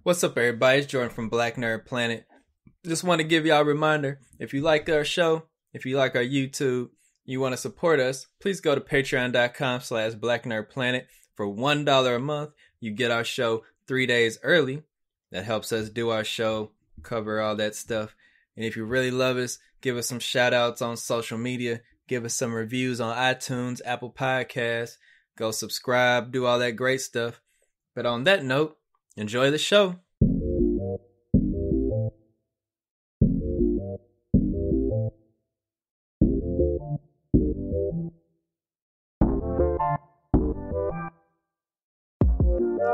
What's up, everybody? It's Jordan from Black Nerd Planet. Just want to give y'all a reminder, if you like our show, if you like our YouTube, you want to support us, please go to patreon.com/blacknerdplanet. For $1 a month, you get our show 3 days early. That helps us do our show, cover all that stuff. And if you really love us, give us some shout outs on social media. Give us some reviews on iTunes, Apple Podcasts. Go subscribe, do all that great stuff. But on that note, enjoy the show.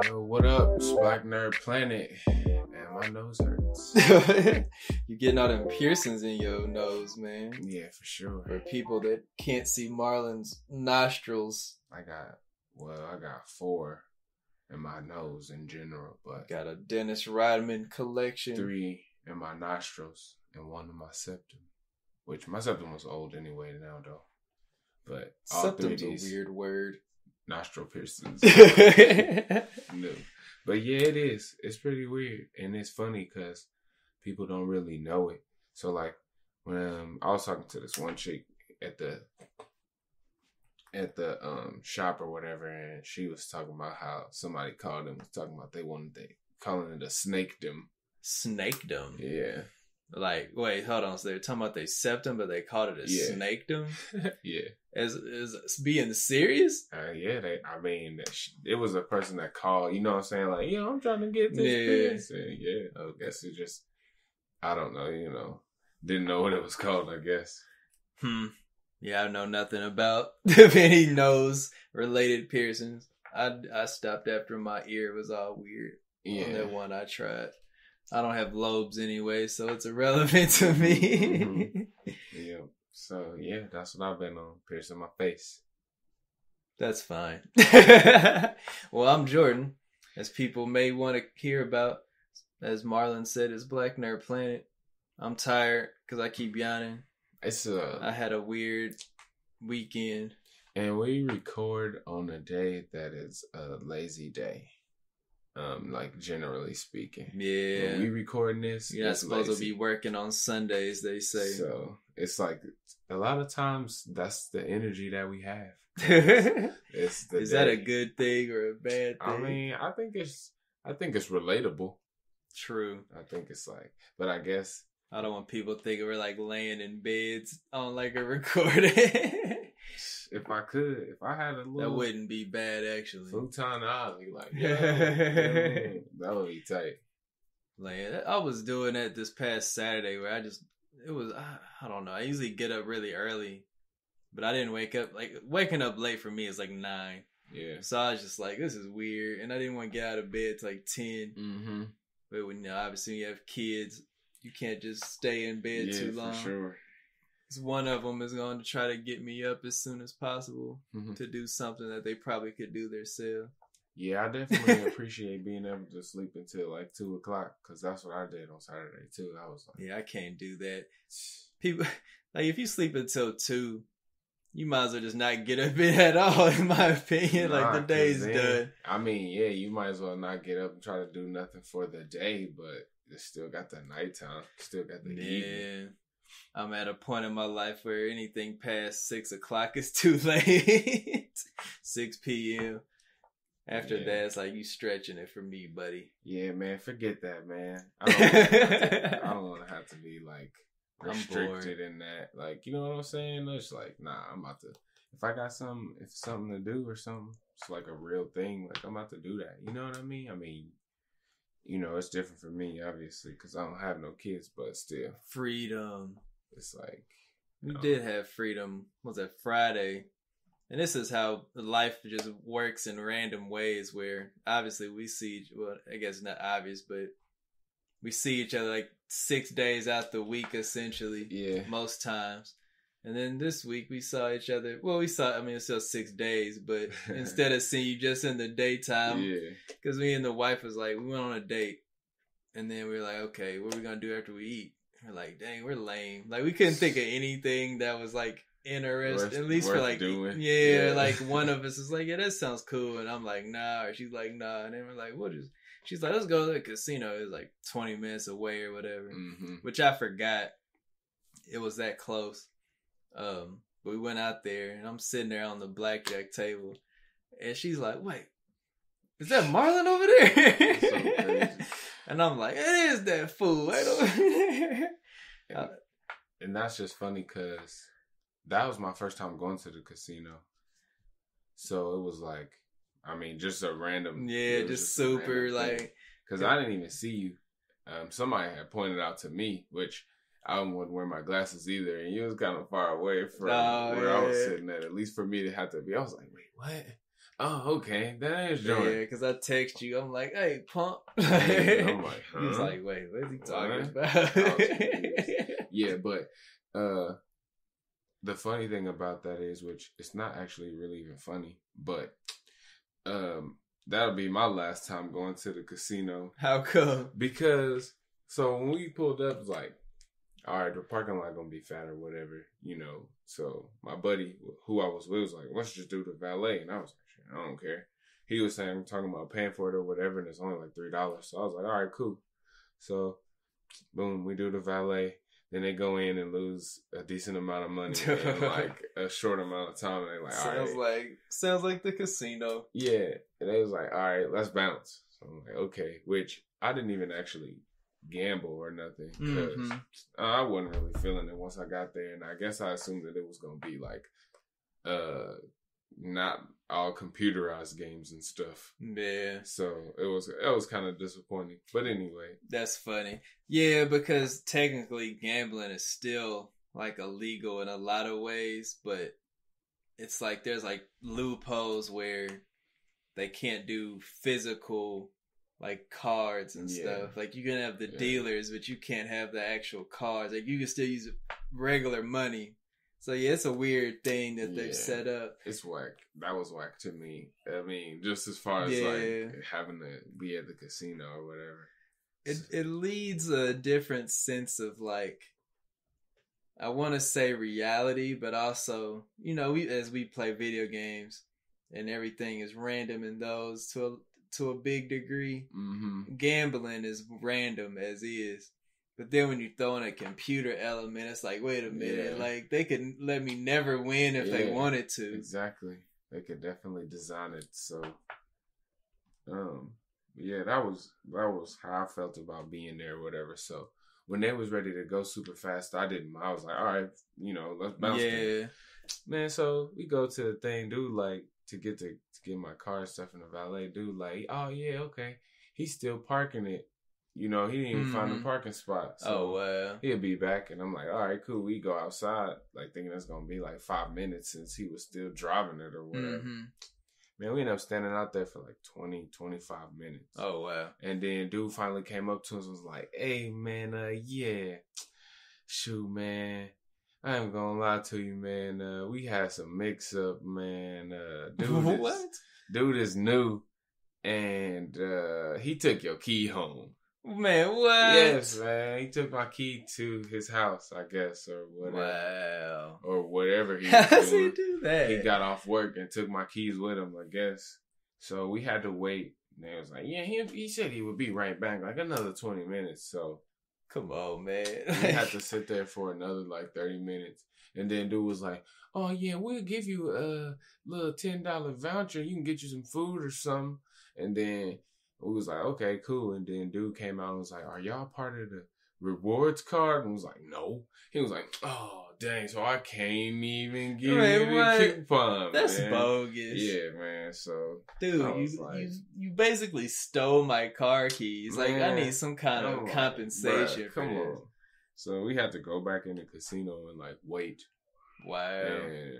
Yo, what up? It's Black Nerd Planet. And my nose hurts. You getting all them piercings in your nose, man. Yeah, for sure. For people that can't see Marlon's nostrils. I got 4 in my nose in general, but Got a Dennis Rodman collection. 3 in my nostrils and 1 in my septum. Which my septum was old anyway now though. But all Septum's 3 of a these weird word. nostril piercings. No. But yeah, it is. It's pretty weird. And it's funny because people don't really know it. So like when I was talking to this one chick at the shop or whatever, and she was talking about how somebody called them, was talking about calling it a snakedom. Snakedom? Yeah. Like, wait, hold on. So they're talking about their septum, but they called it a snakedom? Yeah. Is being serious? Yeah, it was a person that called, you know what I'm saying? Like, yeah, I'm trying to get this piece. And yeah, I guess it just, I don't know, didn't know what it was called, I guess. Yeah, I know nothing about any nose-related piercings. I stopped after my ear was all weird. Yeah. On that one I tried. I don't have lobes anyway, so it's irrelevant to me. Yeah. So, yeah, that's what I've been on, piercing my face. That's fine. Well, I'm Jordan, as people may want to hear about. As Marlon said, it's Black Nerd Planet. I'm tired because I keep yawning. I had a weird weekend. And we record on a day that is a lazy day. Like generally speaking. Yeah. When we recording this, you're not supposed to be working on Sundays, they say. So it's like a lot of times that's the energy that we have. Is that a good thing or a bad thing? I mean, I think it's relatable. True. I think it's like, but I guess I don't want people thinking we're like laying in beds on like a recording. If I had a little, that wouldn't be bad actually. Futon, I'd be like, that would be tight. Like I was doing that this past Saturday where I don't know. I usually get up really early, but I didn't wake up. Like waking up late for me is like 9. Yeah. So I was just like, this is weird, and I didn't want to get out of bed till like 10. Mm-hmm. But when obviously you have kids, you can't just stay in bed too long. For sure. One of them is going to try to get me up as soon as possible to do something that they probably could do themselves. Yeah, I definitely appreciate being able to sleep until like 2 o'clock because that's what I did on Saturday too. I was like, yeah, I can't do that. People, like if you sleep until 2, you might as well just not get up in at all, in my opinion. Like the day's done. I mean, yeah, you might as well not get up and try to do nothing for the day, but it's still got the nighttime, still got the evening. I'm at a point in my life where anything past 6 o'clock is too late. 6 p.m. After that, it's like you stretching it for me, buddy. Yeah, man, forget that, man. I don't want to have to be like restricted in that. Like, you know what I'm saying? It's like, nah, I'm about to. If I got something to do or something, it's like a real thing. Like I'm about to do that. You know what I mean? I mean, it's different for me, obviously, because I don't have no kids, but still. Freedom. It's like... We did have freedom. Was that Friday? And this is how life just works in random ways where, obviously, we see... Well, I guess not obvious, but we see each other like 6 days out the week, essentially. Yeah. Most times. And then this week we saw each other. Well, it's still 6 days, but instead of seeing you just in the daytime, because me and the wife was like, we went on a date, and then we were like, okay, what are we gonna do after we eat? We're like, dang, we're lame. Like we couldn't think of anything that was like interesting, at least for like doing. Like one of us is like, yeah, that sounds cool, and I'm like, nah, or she's like, nah, and then we're like, we'll just. She's like, let's go to the casino. It was like 20 minutes away or whatever, Mm-hmm. which I forgot it was that close. But we went out there, and I'm sitting there on the blackjack table, and she's like, wait, is that Marlon over there? That's so crazy. And I'm like, it is that fool right over there. And that's just funny because that was my first time going to the casino. So it was like, I mean, just a random. Yeah, just super like. Because I didn't even see you. Somebody had pointed out to me, which I wouldn't wear my glasses either. And you was kind of far away from where I was sitting at least for me to have to be. I was like, wait, what? Oh, okay. That is Jordan. Yeah, because I text you. I'm like, hey, pump. And I'm like, huh? He's like, wait, what is he talking What? about? Yeah, but the funny thing about that is, which it's not actually really even funny, but that'll be my last time going to the casino. How come? Because, so when we pulled up, it's like, all right, the parking lot gonna be fat or whatever, you know. So my buddy, who I was with, was like, let's just do the valet. And I was like, shit, I don't care. He was saying, I'm talking about paying for it or whatever, and it's only like $3. So I was like, all right, cool. So, boom, we do the valet. Then they go in and lose a decent amount of money in like a short amount of time. And they're like, all right. Sounds like the casino. Yeah. And they was like, all right, let's bounce. So I'm like, okay. Which I didn't even actually gamble or nothing. Because I wasn't really feeling it once I got there. And I guess I assumed that it was going to be like, not all computerized games and stuff. Yeah. So it was kind of disappointing. But anyway. That's funny. Yeah, because technically gambling is still like illegal in a lot of ways, but it's like there's like loopholes where they can't do physical like cards and stuff. Like you can have the dealers, but you can't have the actual cards. Like you can still use regular money. So yeah, it's a weird thing that they've set up. It's whack. That was whack to me. I mean, just as far as like having to be at the casino or whatever. It leads a different sense of like, I want to say reality, but also, you know, as we play video games and everything is random in those to a big degree. Mm-hmm. Gambling is random as is. But then when you throw in a computer element, it's like, wait a minute, like they could let me never win if they wanted to. Exactly. They could definitely design it. So, yeah, that was how I felt about being there or whatever. So when they was ready to go super fast, I was like, all right, you know, let's bounce. Yeah. Man, so we go to the thing, dude, like to get my car and stuff in the valet, dude, like, oh yeah, okay. He's still parking it. You know, he didn't even find a parking spot. So he'll be back. And I'm like, all right, cool. We go outside, like thinking it's going to be like 5 minutes since he was still driving it or whatever. Mm-hmm. Man, we ended up standing out there for like 20, 25 minutes. Oh, wow. And then dude finally came up to us and was like, hey, man, shoot, man. I ain't gonna lie to you, man. We had some mix up, man. Dude is new. And he took your key home. Man, what? Yes, man. He took my key to his house, I guess, or whatever. Wow. Or whatever he How does he do that? He got off work and took my keys with him, I guess. So we had to wait. And they was like, yeah, he said he would be right back, like another 20 minutes. So come on, man. We had to sit there for another like 30 minutes. And then dude was like, oh, yeah, we'll give you a little $10 voucher. You can get you some food or something. And then we was like, okay, cool. And then dude came out and was like, are y'all part of the rewards card? And was like, no. He was like, oh, dang. So I can't even give you the coupon. That's man. Bogus. Yeah, man. So, dude, you basically stole my car keys. Man, like, I need some kind of compensation for this. So we had to go back in the casino and like wait. Wow.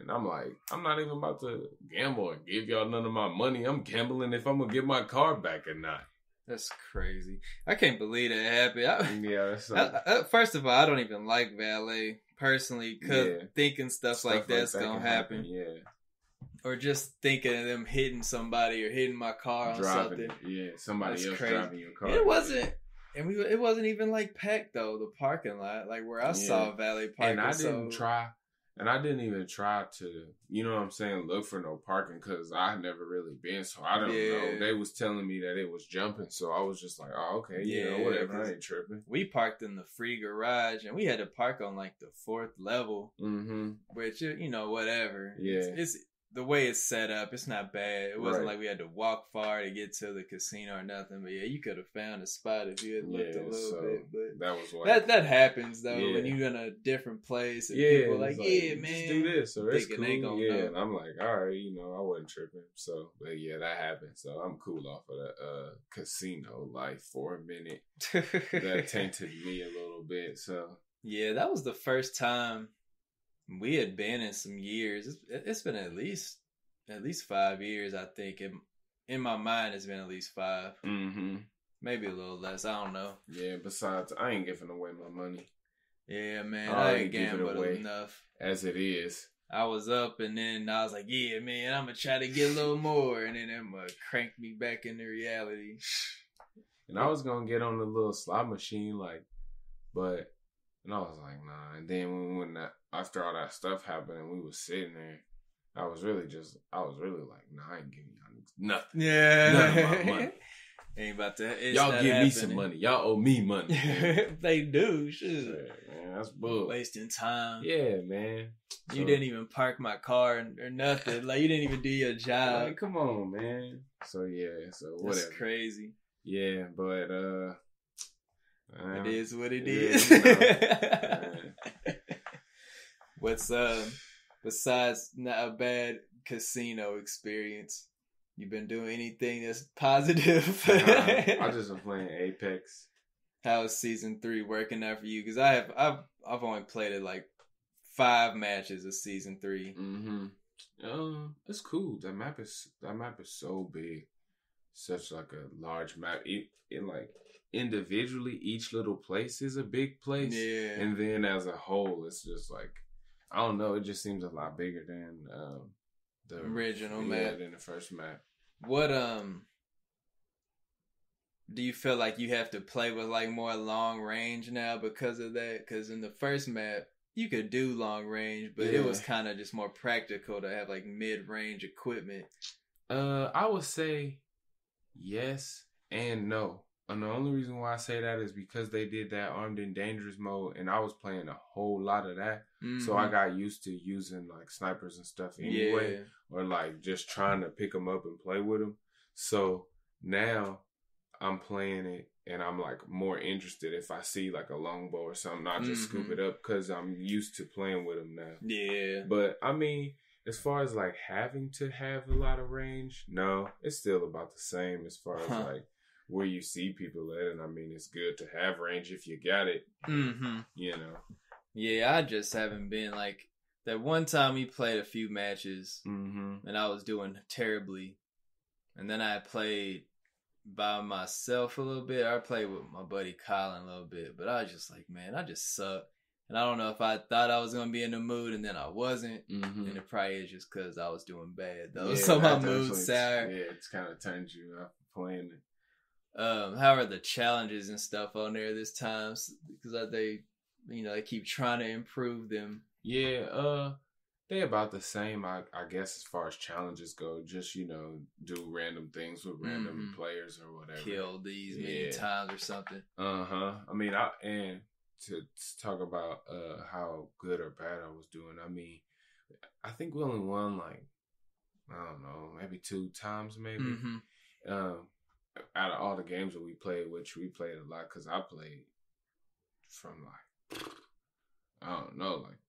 And I'm like, I'm not even about to gamble and give y'all none of my money. I'm gambling if I'm going to get my car back or not. That's crazy. I can't believe that happened. First of all, I don't even like valet personally because thinking stuff like that's going to happen. Yeah. Or just thinking of them hitting somebody or hitting my car on something. Yeah, somebody else driving your car. It wasn't. And it wasn't even like packed though, the parking lot, like where I saw valet parking. And I didn't try. And I didn't even try to, you know what I'm saying, look for no parking because I had never really been. So I don't know. They was telling me that it was jumping. So I was just like, oh, okay, whatever. I ain't tripping. We parked in the free garage and we had to park on like the 4th level. Mm-hmm. Which, whatever. Yeah. It's the way it's set up, it's not bad. It wasn't like we had to walk far to get to the casino or nothing. But yeah, you could have found a spot if you had looked a little bit. But that was like, that happens though when you're in a different place and people are like, man, just do this. So it's cool. Know. And I'm like, all right, I wasn't tripping. So, but yeah, that happened. So I'm cool off of the casino life for a minute. That tainted me a little bit. So yeah, that was the first time we had been in some years. It's been at least 5 years, I think. In my mind, it's been at least 5. Mm-hmm. Maybe a little less. I don't know. Yeah, besides, I ain't giving away my money. Yeah, man. I ain't gambled enough. As it is. I was up and then I was like, yeah, man, I'm going to try to get a little more. And then Emma cranked me back into reality. And I was going to get on the little slot machine, and I was like, nah. And then when after all that stuff happened and we was sitting there, I was really like, nah, I ain't giving y'all nothing. Yeah. None of my money. Ain't about to. Y'all give me some money. Y'all owe me money. They do. Shit. Yeah, man, that's bull. Wasting time. Yeah, man. You didn't even park my car or nothing. Like, you didn't even do your job. Like, come on, man. So, yeah. So, whatever. That's crazy. Yeah, but, it is what it is. What's besides not a bad casino experience? You been doing anything that's positive? I just been playing Apex. How is season 3 working out for you? Because I've only played it like 5 matches of season 3. Mm-hmm. It's cool. That map is so big. Such like a large map. It like individually, each little place is a big place. Yeah. And then as a whole, it's just like, I don't know. It just seems a lot bigger than the original map. Than the first map. What do you feel like you have to play with like more long range now because of that? Because in the first map you could do long range, but it was kind of just more practical to have like mid range equipment. I would say yes and no. And the only reason why I say that is because they did that armed and dangerous mode, and I was playing a whole lot of that. Mm-hmm. So I got used to using like snipers and stuff anyway, or like just trying to pick them up and play with them. So now I'm playing it, and I'm like more interested if I see like a longbow or something, not just scoop it up because I'm used to playing with them now. Yeah. But I mean, as far as like having to have a lot of range, no, it's still about the same as far as like where you see people at. And I mean, it's good to have range if you got it. Mm-hmm. You know. Yeah, I just haven't been like that one time we played a few matches and I was doing terribly. And then I played by myself a little bit. I played with my buddy Colin a little bit, but I was just like, man, I just suck. And I don't know if I thought I was going to be in the mood and then I wasn't. Mm-hmm. And it probably is just because I was doing bad though. Yeah, so my mood's sour. Yeah, it's kind of turned you off playing it. How are the challenges and stuff on there this time? Because they keep trying to improve them. Yeah, they about the same, I guess, as far as challenges go. Just, do random things with random players or whatever. Kill these many times or something. Uh-huh. I mean, and to talk about how good or bad I was doing, I mean, I think we only won like, I don't know, maybe 2 times maybe. Mm-hmm. Out of all the games that we played, which we played a lot because I played from like, I don't know, like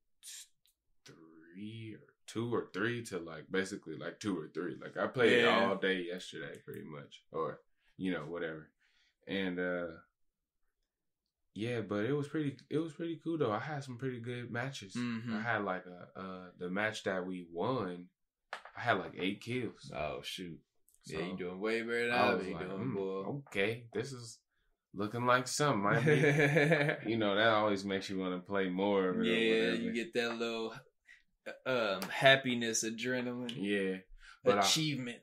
2 or 3 to like basically like 2 or 3. Like I played all day yesterday pretty much, or whatever. And but it was pretty cool though. I had some pretty good matches. Mm-hmm. I had like the match that we won, I had like 8 kills. Oh shoot. So, yeah, you doing way better than I was doing, boy. Okay, this is looking like something. Might be, that always makes you want to play more. Yeah, you get that little happiness, adrenaline. Yeah, but achievement.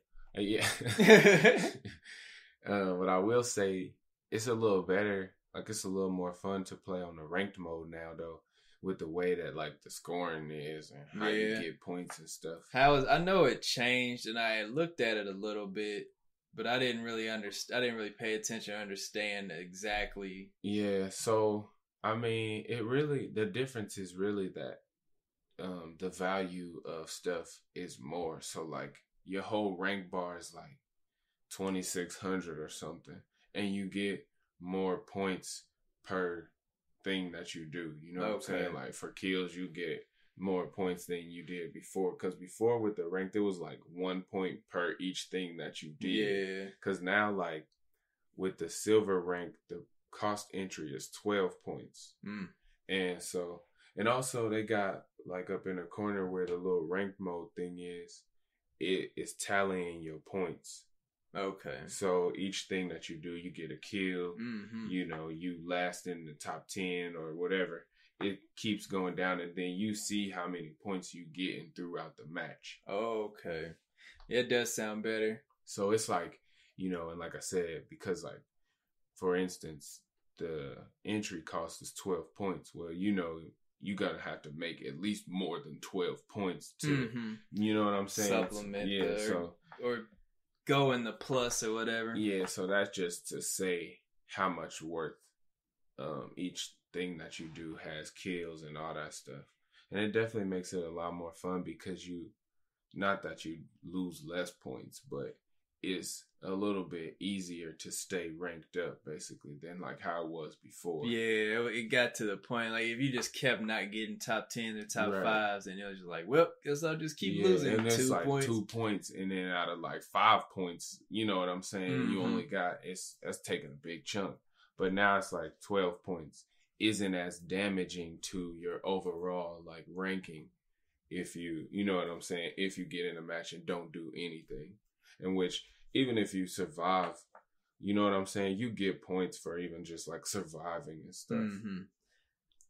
But I will say it's a little better. Like it's a little more fun to play on the ranked mode now, though, with the way that like the scoring is and how you get points and stuff. I know it changed, and I looked at it a little bit, but I didn't really understand. I didn't really pay attention to understand exactly. Yeah, so I mean, the difference is really that the value of stuff is more. So like your whole rank bar is like 2,600 or something, and you get more points per thing that you do. You know what I'm saying? Like for kills, you get more points than you did before. Because before with the rank, there was like 1 point per each thing that you did. Yeah. Because now, like with the silver rank, the cost entry is 12 points. And so, and also they got like up in the corner where the little rank mode thing is, it is tallying your points. Okay. So each thing that you do, you get a kill, you know, you last in the top 10 or whatever. It keeps going down, and then you see how many points you getting throughout the match. Okay. It does sound better. So it's like, you know, and like I said, because like, for instance, the entry cost is 12 points. Well, you know, you gotta have to make at least more than 12 points to, you know what I'm saying? Supplement or go in the plus or whatever. Yeah, so that's just to say how much worth each thing that you do has kills and all that stuff. And it definitely makes it a lot more fun because not that you lose less points, but it's a little bit easier to stay ranked up basically than like how it was before. Yeah, it got to the point like if you just kept not getting top 10 or top 5s, and it was just like, well, guess I'll just keep losing. And it's 2 like points. 2 points, and then out of like 5 points, you know what I'm saying? You only got that's taking a big chunk. But now it's like 12 points isn't as damaging to your overall like ranking if you know what I'm saying, if you get in a match and don't do anything. In which even if you survive, you know what I'm saying, you get points for even just like surviving and stuff.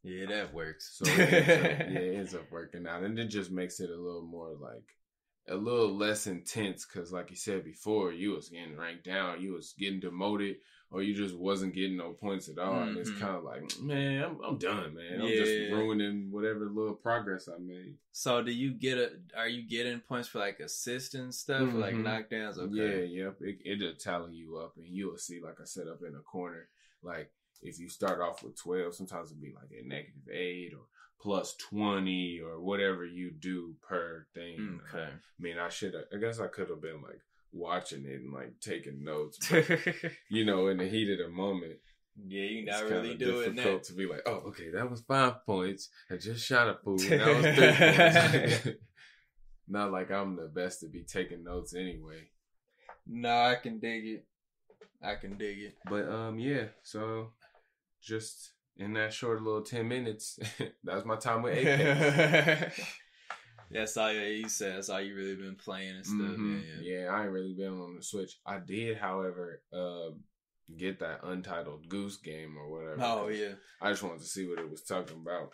Yeah, that works. So it ends up working out, and it just makes it a little more like a little less intense because, like you said before, you was getting ranked down, you was getting demoted, or you just wasn't getting no points at all. And it's kind of like, man, I'm done, man. I'm just ruining whatever little progress I made. So are you getting points for like assists and stuff, or like knockdowns? Okay. Yeah, yep. It'll tally you up, and you'll see, like I said, up in the corner, like if you start off with 12, sometimes it'll be like a -8 or plus 20 or whatever you do per thing. Okay. I mean, I guess I could have been like watching it and like taking notes, but, you know, in the heat of the moment. Yeah, you're not really doing that. To be like, oh, okay, that was 5 points. I just shot a fool. That was 3 points. Not like I'm the best to be taking notes anyway. No, I can dig it. But yeah, so just in that short little 10 minutes, that was my time with Apex. That's all you said. That's all you really been playing and stuff. Yeah, I ain't really been on the Switch. I did, however, get that Untitled Goose Game or whatever. Oh, yeah. I just wanted to see what it was talking about.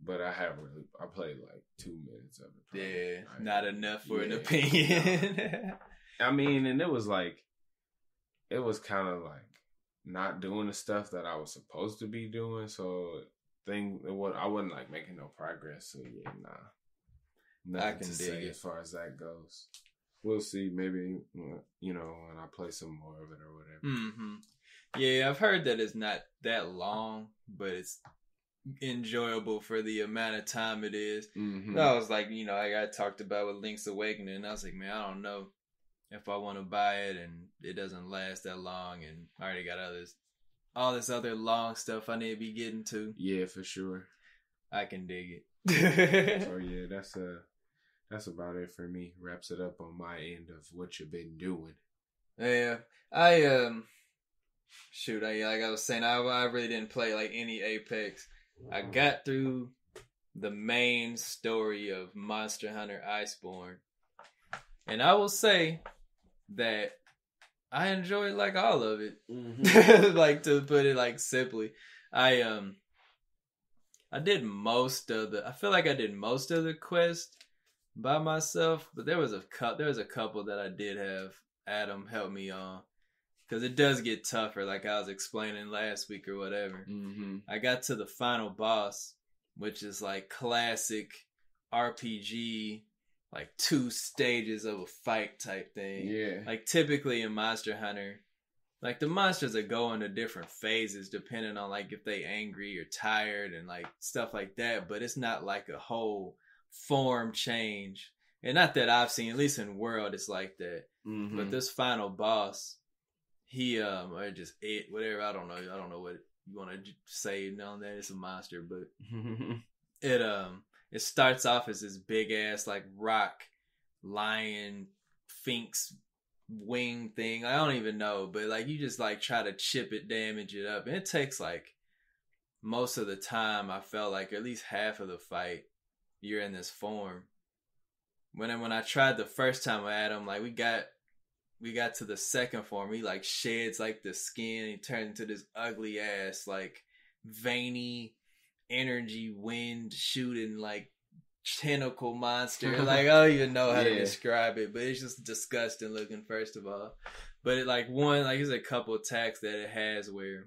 But I haven't really. I played like 2 minutes of it. Probably. Yeah, not enough for an opinion. I mean, and it was kind of like not doing the stuff that I was supposed to be doing. So I wasn't like making no progress. So yeah, nah. I can dig it as far as that goes. We'll see. Maybe, you know, when I play some more of it or whatever. Yeah, I've heard that it's not that long, but it's enjoyable for the amount of time it is. I was like, you know, like I talked about with Link's Awakening, and I was like, man, I don't know if I want to buy it, and it doesn't last that long, and I already got all this other long stuff I need to be getting to. Yeah, for sure. I can dig it. So yeah, that's about it for me. Wraps it up on my end of what you've been doing. Yeah, like I was saying, I really didn't play like any Apex. I got through the main story of Monster Hunter Iceborne, and I will say that I enjoyed like all of it. Like, to put it like simply, I did most of the quest by myself, but there was a couple that I did have Adam help me on, because it does get tougher, like I was explaining last week or whatever. I got to the final boss which is like classic RPG, like 2 stages of a fight type thing. Yeah. Like typically in Monster Hunter, like the monsters that go into different phases depending on like if they angry or tired and like stuff like that, but it's not like a whole form change. And not that I've seen, at least in World, it's like that. Mm-hmm. But this final boss, he or just whatever, I don't know what you want to say on that. It's a monster, but it starts off as this big ass like rock lion sphinx wing thing. I don't even know, but like you just like try to chip it, damage it up, and it takes like most of the time. I felt like at least half of the fight you're in this form. When I tried the first time I had him, like we got to the second form, he like sheds like the skin, and he turns into this ugly ass like veiny energy wind shooting like tentacle monster. Like I don't even know how to describe it, but it's just disgusting looking first of all. But it like there's a couple attacks that it has where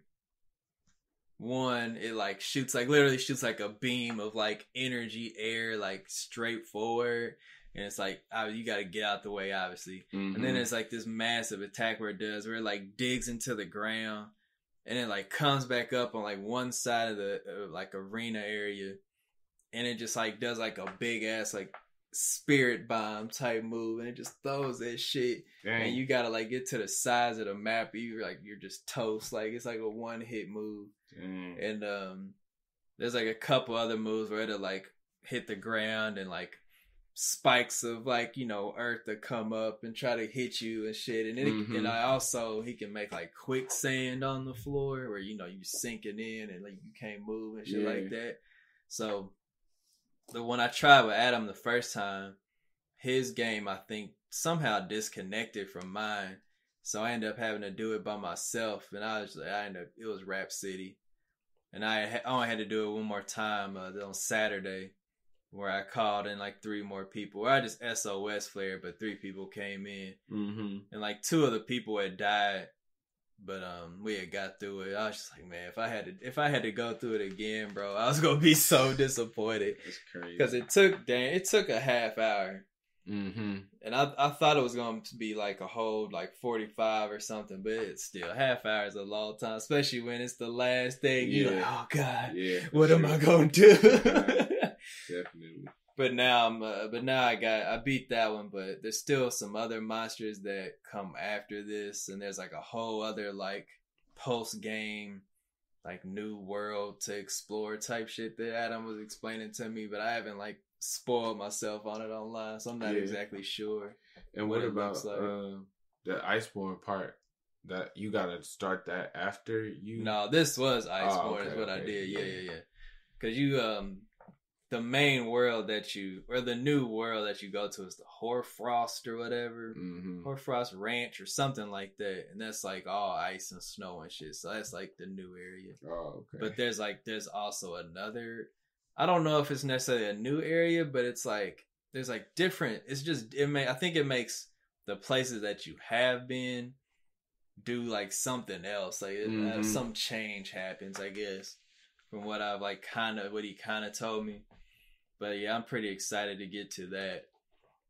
one, it like literally shoots like a beam of like energy air like straight forward, and it's like you got to get out the way obviously. Mm-hmm. And then it's like this massive attack where it like digs into the ground and it like comes back up on like one side of the like arena area. And it just like does like a big ass like spirit bomb type move, and it just throws that shit. Dang. And you gotta like get to the size of the map. You're just toast. Like it's like a one hit move. Dang. And there's like a couple other moves where it'll like hit the ground and like spikes of like earth to come up and try to hit you and shit. And then he can make like quicksand on the floor where you sinking in and like you can't move and shit like that. So. But when I tried with Adam the first time, his game, I think, somehow disconnected from mine. So I ended up having to do it by myself. And it was Rap City. And I only had to do it one more time on Saturday, where I called in like 3 more people. Where I just SOS flared, but 3 people came in. Mm-hmm. And like 2 of the people had died. But we had got through it. I was just like, man, if I had to go through it again, bro, I was gonna be so disappointed. It's crazy because it took a half hour, and I thought it was gonna be like a whole like 45 or something, but it's still half hour is a long time, especially when it's the last thing. You're like, oh god, what am I gonna do? Definitely. But now I beat that one, but there's still some other monsters that come after this, and there's like a whole other like post game like new world to explore type shit that Adam was explaining to me, but I haven't like spoiled myself on it online, so I'm not exactly sure. And what about the Iceborne part? That you gotta start that after you? No, this was Iceborne is what I did. Yeah. Because the main world the new world that you go to is the Hoarfrost or whatever. Mm-hmm. Hoarfrost Ranch or something like that. And that's like all ice and snow and shit. So that's like the new area. Oh, okay. But there's also another, I don't know if it's necessarily a new area, but it's like, there's like different, I think it makes the places that you have been do like something else. Like some change happens, I guess, from what I've like what he kind of told me. But yeah, I'm pretty excited to get to that.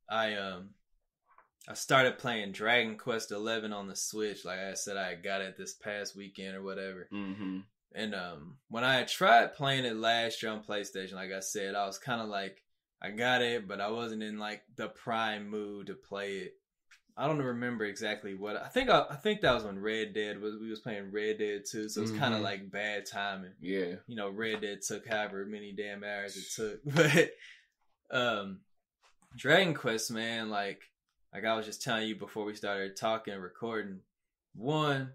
I started playing Dragon Quest XI on the Switch. Like I said, I got it this past weekend or whatever. Mm-hmm. And when I tried playing it last year on PlayStation, like I said, I was kind of like, I got it, but I wasn't in like the prime mood to play it. I don't remember exactly what I think that was when we was playing Red Dead 2, so it's kind of like bad timing. Yeah. Red Dead took however many damn hours it took. But Dragon Quest, man, like I was just telling you before we started talking and recording, one,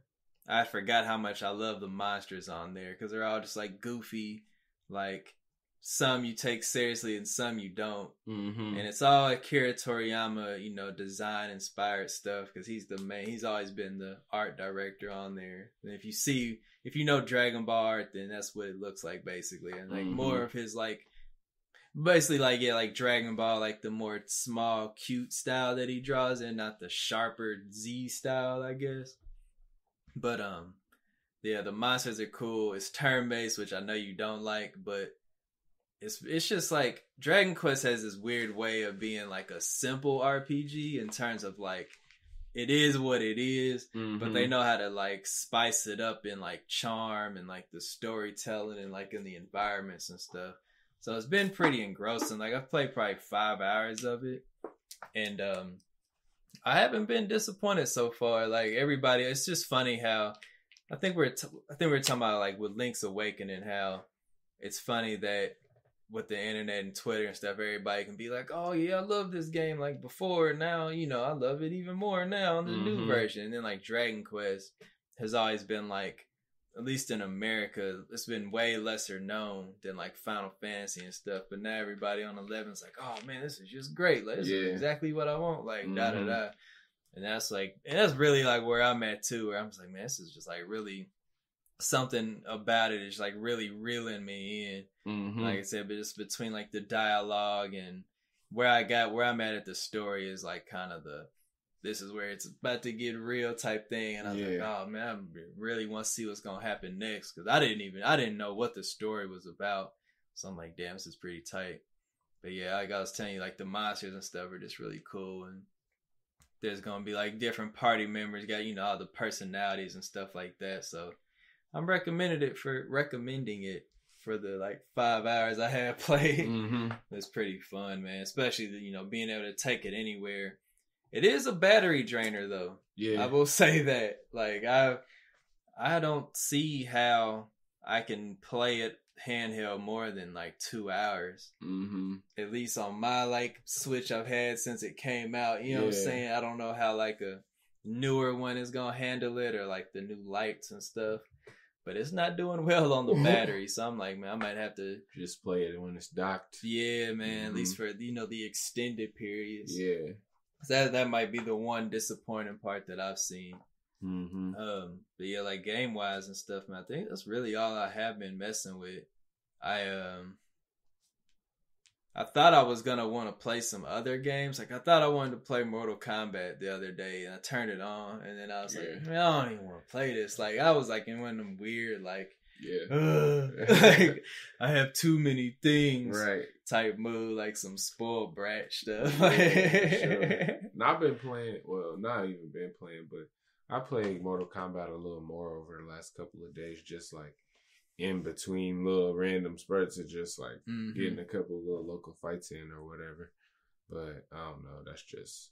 I forgot how much I love the monsters on there because they're all just like goofy, like some you take seriously and some you don't. Mm-hmm. And it's all Akira Toriyama, design inspired stuff because he's always been the art director on there. And if you know Dragon Ball art, then that's what it looks like basically. And like more of his like, basically like Dragon Ball, like the more small, cute style that he draws in, not the sharper Z style, I guess. But the monsters are cool. It's turn based, which I know you don't like, but it's just like Dragon Quest has this weird way of being like a simple RPG in terms of like it is what it is, but they know how to like spice it up in like charm and like the storytelling and like in the environments and stuff. So it's been pretty engrossing. Like I've played probably 5 hours of it, and I haven't been disappointed so far. Like everybody, it's just funny how I think we're talking about like with Link's Awakening, how it's funny that with the internet and Twitter and stuff, everybody can be like, "Oh yeah, I love this game like before. Now I love it even more now in the new version." And then like Dragon Quest has always been like, at least in America, it's been way lesser known than like Final Fantasy and stuff. But now everybody on 11 is like, "Oh man, this is just great. Like, this is exactly what I want." Like da da da. And that's really like where I'm at too. Where I'm just like, man, this is just like really something about it is like really reeling me in. Like I said, but it's between like the dialogue and where I'm at the story is like kind of this is where it's about to get real type thing. And I was like, oh man, I really want to see what's gonna happen next, because I didn't know what the story was about. So I'm like, damn, this is pretty tight. But yeah, like I was telling you, like the monsters and stuff are just really cool, and there's gonna be like different party members, got all the personalities and stuff like that. So I'm recommending it for the like 5 hours I have played. It's pretty fun, man. Especially being able to take it anywhere. It is a battery drainer though. Yeah, I will say that. Like I don't see how I can play it handheld more than like 2 hours. At least on my like Switch I've had since it came out. You know what I'm saying? I don't know how like a newer one is gonna handle it, or like the new lights and stuff. But it's not doing well on the battery, so I'm like, man, I might have to just play it when it's docked. Yeah, man. At least for the extended periods. Yeah, that might be the one disappointing part that I've seen. But yeah, like game wise and stuff, man, I think that's really all I have been messing with. I thought I was gonna want to play some other games. Like I thought I wanted to play Mortal Kombat the other day, and I turned it on, and then I was like, man, I don't even want to play this. Like I was like in one of them weird like, like I have too many things type mood, like some spoiled brat stuff. Sure. And I've been playing, well, not even been playing, but I played Mortal Kombat a little more over the last couple of days, just like in between little random spurts of just like getting a couple of little local fights in or whatever. But I don't know, that's just,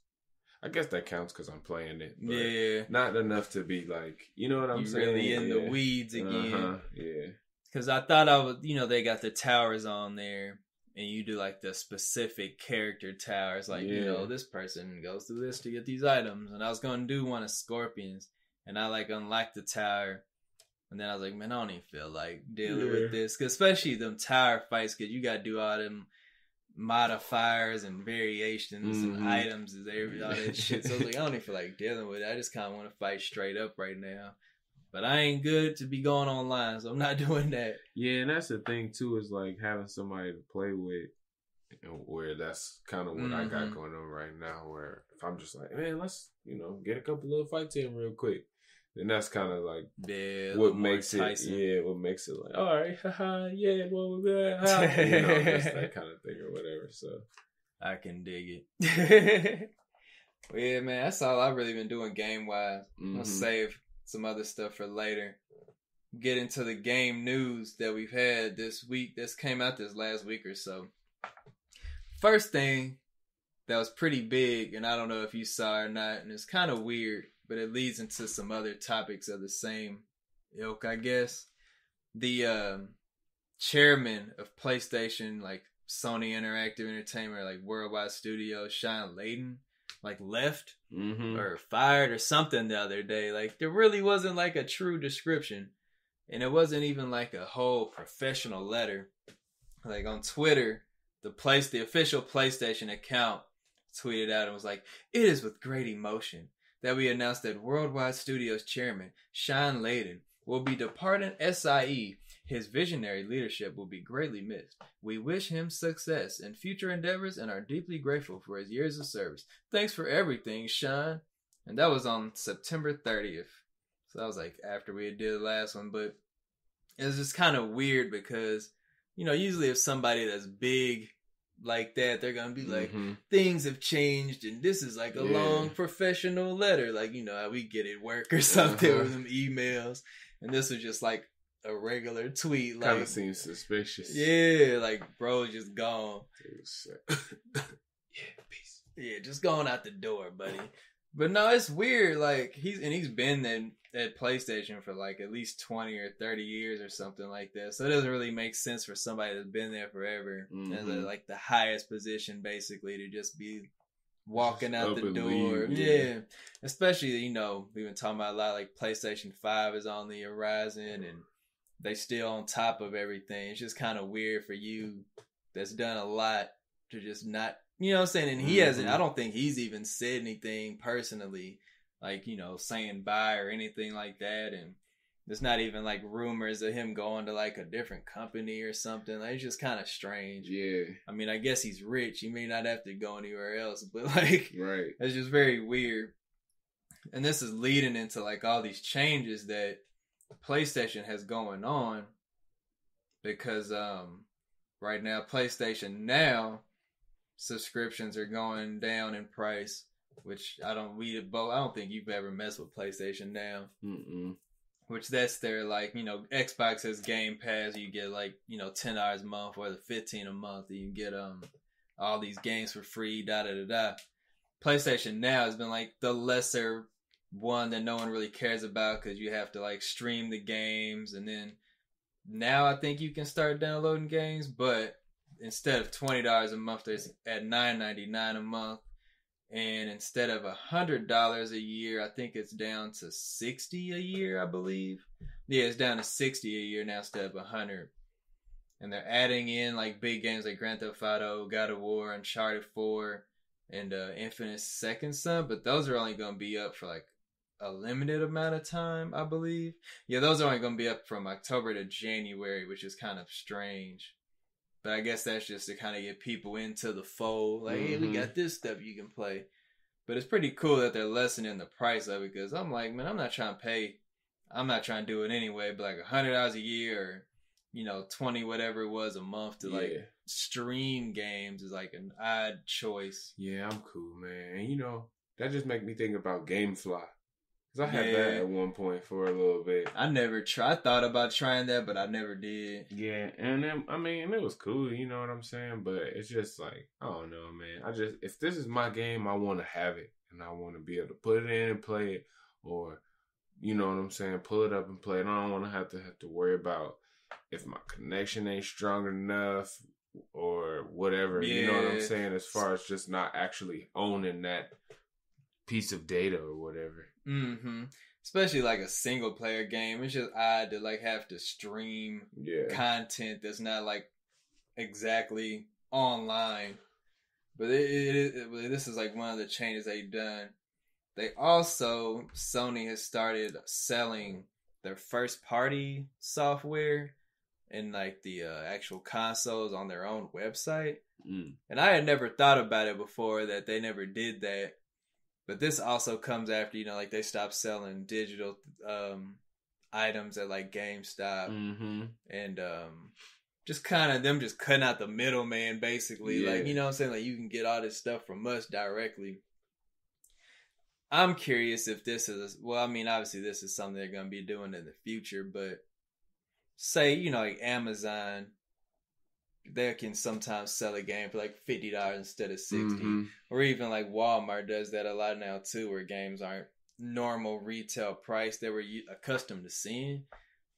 I guess that counts because I'm playing it. But not enough to be like, you know what I'm saying? Really in the weeds again. Yeah. Because I thought I would, they got the towers on there, and you do like the specific character towers. Like, this person goes through this to get these items. And I was going to do one of Scorpions, and I like unlocked the tower. And then I was like, man, I don't even feel like dealing with this. Cause especially them tower fights, because you got to do all them modifiers and variations and items and all that shit. So I was like, I don't even feel like dealing with it. I just kind of want to fight straight up right now. But I ain't good to be going online, so I'm not doing that. Yeah, and that's the thing, too, is like having somebody to play with, where that's kind of what I got going on right now, where if I'm just like, man, let's, get a couple little fights in real quick. And that's kind of like what makes it, what makes it like, all right, haha, yeah, well, just that kind of thing or whatever. So I can dig it. Well, yeah, man, that's all I've really been doing game wise. I'm gonna save some other stuff for later. Get into the game news that we've had this week. This came out this last week or so. First thing that was pretty big, and I don't know if you saw it or not, and it's kind of weird, but it leads into some other topics of the same ilk, I guess. The chairman of PlayStation, like Sony Interactive Entertainment, like Worldwide Studios, Sean Layden, like left or fired or something the other day. Like there really wasn't like a true description, and it wasn't even like a whole professional letter. Like on Twitter, the official PlayStation account tweeted out and was like, "It is with great emotion that we announced that Worldwide Studios chairman Sean Layden will be departing SIE. His visionary leadership will be greatly missed. We wish him success in future endeavors and are deeply grateful for his years of service. Thanks for everything, Sean." And that was on September 30th. So that was like after we did the last one. But it was just kind of weird because usually if somebody that's big like that, they're gonna be like, Mm-hmm. things have changed and this is like a long professional letter, like how we get at work or something with them emails, and this was just like a regular tweet. Like, kind of seems suspicious. Yeah, like bro just gone. Yeah, peace. Yeah, just going out the door, buddy. But no, it's weird. Like he's been at PlayStation for like at least 20 or 30 years or something like that. So it doesn't really make sense for somebody that's been there forever and like the highest position basically to just be walking just out the door. Yeah. Especially, we've been talking about a lot, like PlayStation 5 is on the horizon and they still on top of everything. It's just kind of weird for you that's done a lot to just not, you know what I'm saying? And he hasn't, I don't think he's even said anything personally, like, saying bye or anything like that. And there's not even like rumors of him going to like a different company or something. Like, it's just kind of strange. Yeah. I mean, I guess he's rich. He may not have to go anywhere else, but like, right. It's just very weird. And this is leading into like all these changes that PlayStation has going on because right now PlayStation Now subscriptions are going down in price, which I don't think you've ever messed with PlayStation Now. Which that's their like, Xbox has Game Pass, you get like, $10 a month or the $15 a month, and you get all these games for free, PlayStation Now has been like the lesser one that no one really cares about because you have to like stream the games, and then now I think you can start downloading games, but instead of $20 a month, there's at $9.99 a month, and instead of $100 a year, I think it's down to $60 a year, I believe. Yeah, it's down to $60 a year now instead of $100. And they're adding in like big games like Grand Theft Auto, God of War, Uncharted 4, and Infinite Second Son, but those are only going to be up for like a limited amount of time, I believe. Yeah, those are only going to be up from October to January, which is kind of strange. But I guess that's just to kind of get people into the fold. Like, hey, we got this stuff you can play. But it's pretty cool that they're lessening the price of it, because I'm like, man, I'm not trying to do it anyway, but like $100 a year or, 20 whatever it was a month to like stream games is like an odd choice. Yeah, I'm cool, man. And that just make me think about GameFly. Cause I had that at one point for a little bit. I thought about trying that, but I never did. Yeah, and then, I mean, it was cool, you know what I'm saying? But it's just like, I don't know, man. If this is my game, I want to have it. And I want to be able to put it in and play it. Or, you know what I'm saying, pull it up and play it. I don't want to have to worry about if my connection ain't strong enough or whatever. Yeah. You know what I'm saying? As far as just not actually owning that piece of data or whatever. Especially like a single player game. It's just odd to like have to stream content that's not like exactly online. But this is like one of the changes they've done. They also, Sony has started selling their first party software and like the actual consoles on their own website. And I had never thought about it before that they never did that. But this also comes after, like they stopped selling digital items at like GameStop. And just kind of them just cutting out the middleman basically. Yeah. Like, you know what I'm saying? Like you can get all this stuff from us directly. I'm curious if this is, well, I mean, obviously this is something they're going to be doing in the future, but say, like Amazon, they can sometimes sell a game for like $50 instead of $60. Or even like Walmart does that a lot now too, where games aren't normal retail price they were accustomed to seeing.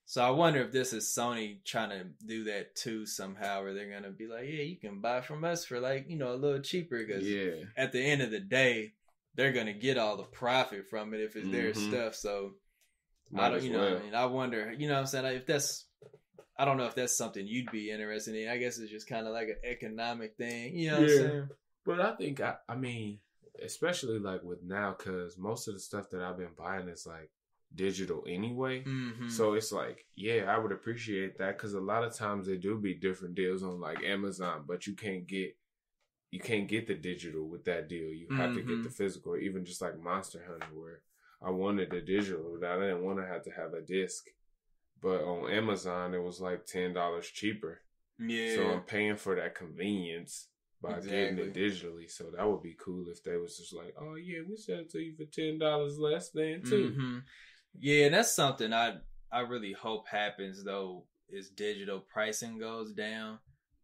So I wonder if this is Sony trying to do that too somehow, where they're going to be like, yeah, you can buy from us for like, a little cheaper, because at the end of the day, they're going to get all the profit from it if it's their stuff. So I don't, I wonder, what I'm saying? If that's, I don't know if that's something you'd be interested in. I guess it's just kind of like an economic thing. You know what I'm saying? But I think, I mean, especially like with now, because most of the stuff that I've been buying is like digital anyway. So it's like, I would appreciate that, because a lot of times they do be different deals on like Amazon, but you can't get the digital with that deal. You have to get the physical, even just like Monster Hunter, where I wanted the digital, but I didn't want to have a disc. But on Amazon, it was like $10 cheaper. Yeah. So I'm paying for that convenience by getting it digitally. So that would be cool if they was just like, oh yeah, we sell it to you for $10 less than too. Mm-hmm. Yeah, and that's something I really hope happens though, is digital pricing goes down.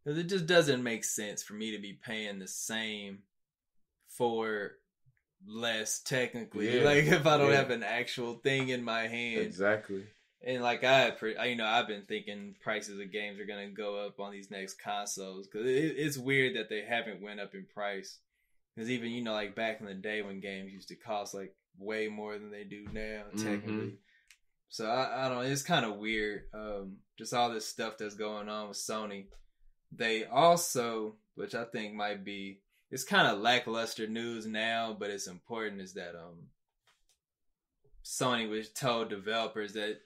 Because it just doesn't make sense for me to be paying the same for less technically. Yeah. Like if I don't have an actual thing in my hand. Exactly. And like I've been thinking prices of games are gonna go up on these next consoles because it's weird that they haven't went up in price. Because even like back in the day when games used to cost like way more than they do now, technically. Mm-hmm. So I don't know. It's kind of weird. Just all this stuff that's going on with Sony. They also, which I think might be, it's kind of lackluster news now, but it's important, is that Sony was told developers that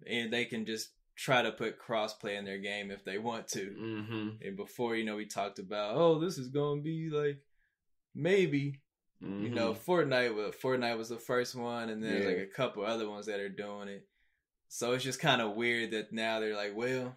they can just try to put crossplay in their game if they want to. Mm-hmm. And before, we talked about, oh, this is going to be like, maybe. Mm-hmm. Fortnite was the first one, and then there's like a couple other ones that are doing it. So it's just kind of weird that now they're like, well,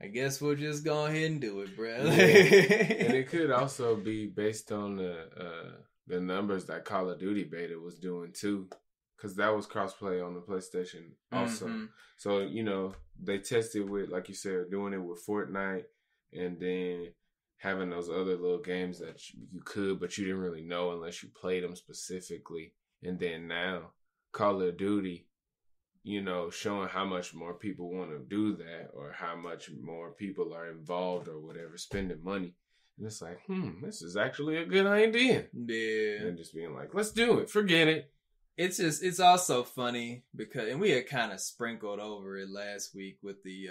I guess we'll just go ahead and do it, bro. Yeah. And it could also be based on the numbers that Call of Duty beta was doing too, because that was crossplay on the PlayStation also. Mm-hmm. So they tested with, like you said, doing it with Fortnite, and then having those other little games that you could, but you didn't really know unless you played them specifically. And then now, Call of Duty, showing how much more people want to do that, or how much more people are involved or whatever, spending money. And it's like, this is actually a good idea. Yeah. And just being like, let's do it. Forget it. It's also funny because, and we had kind of sprinkled over it last week with the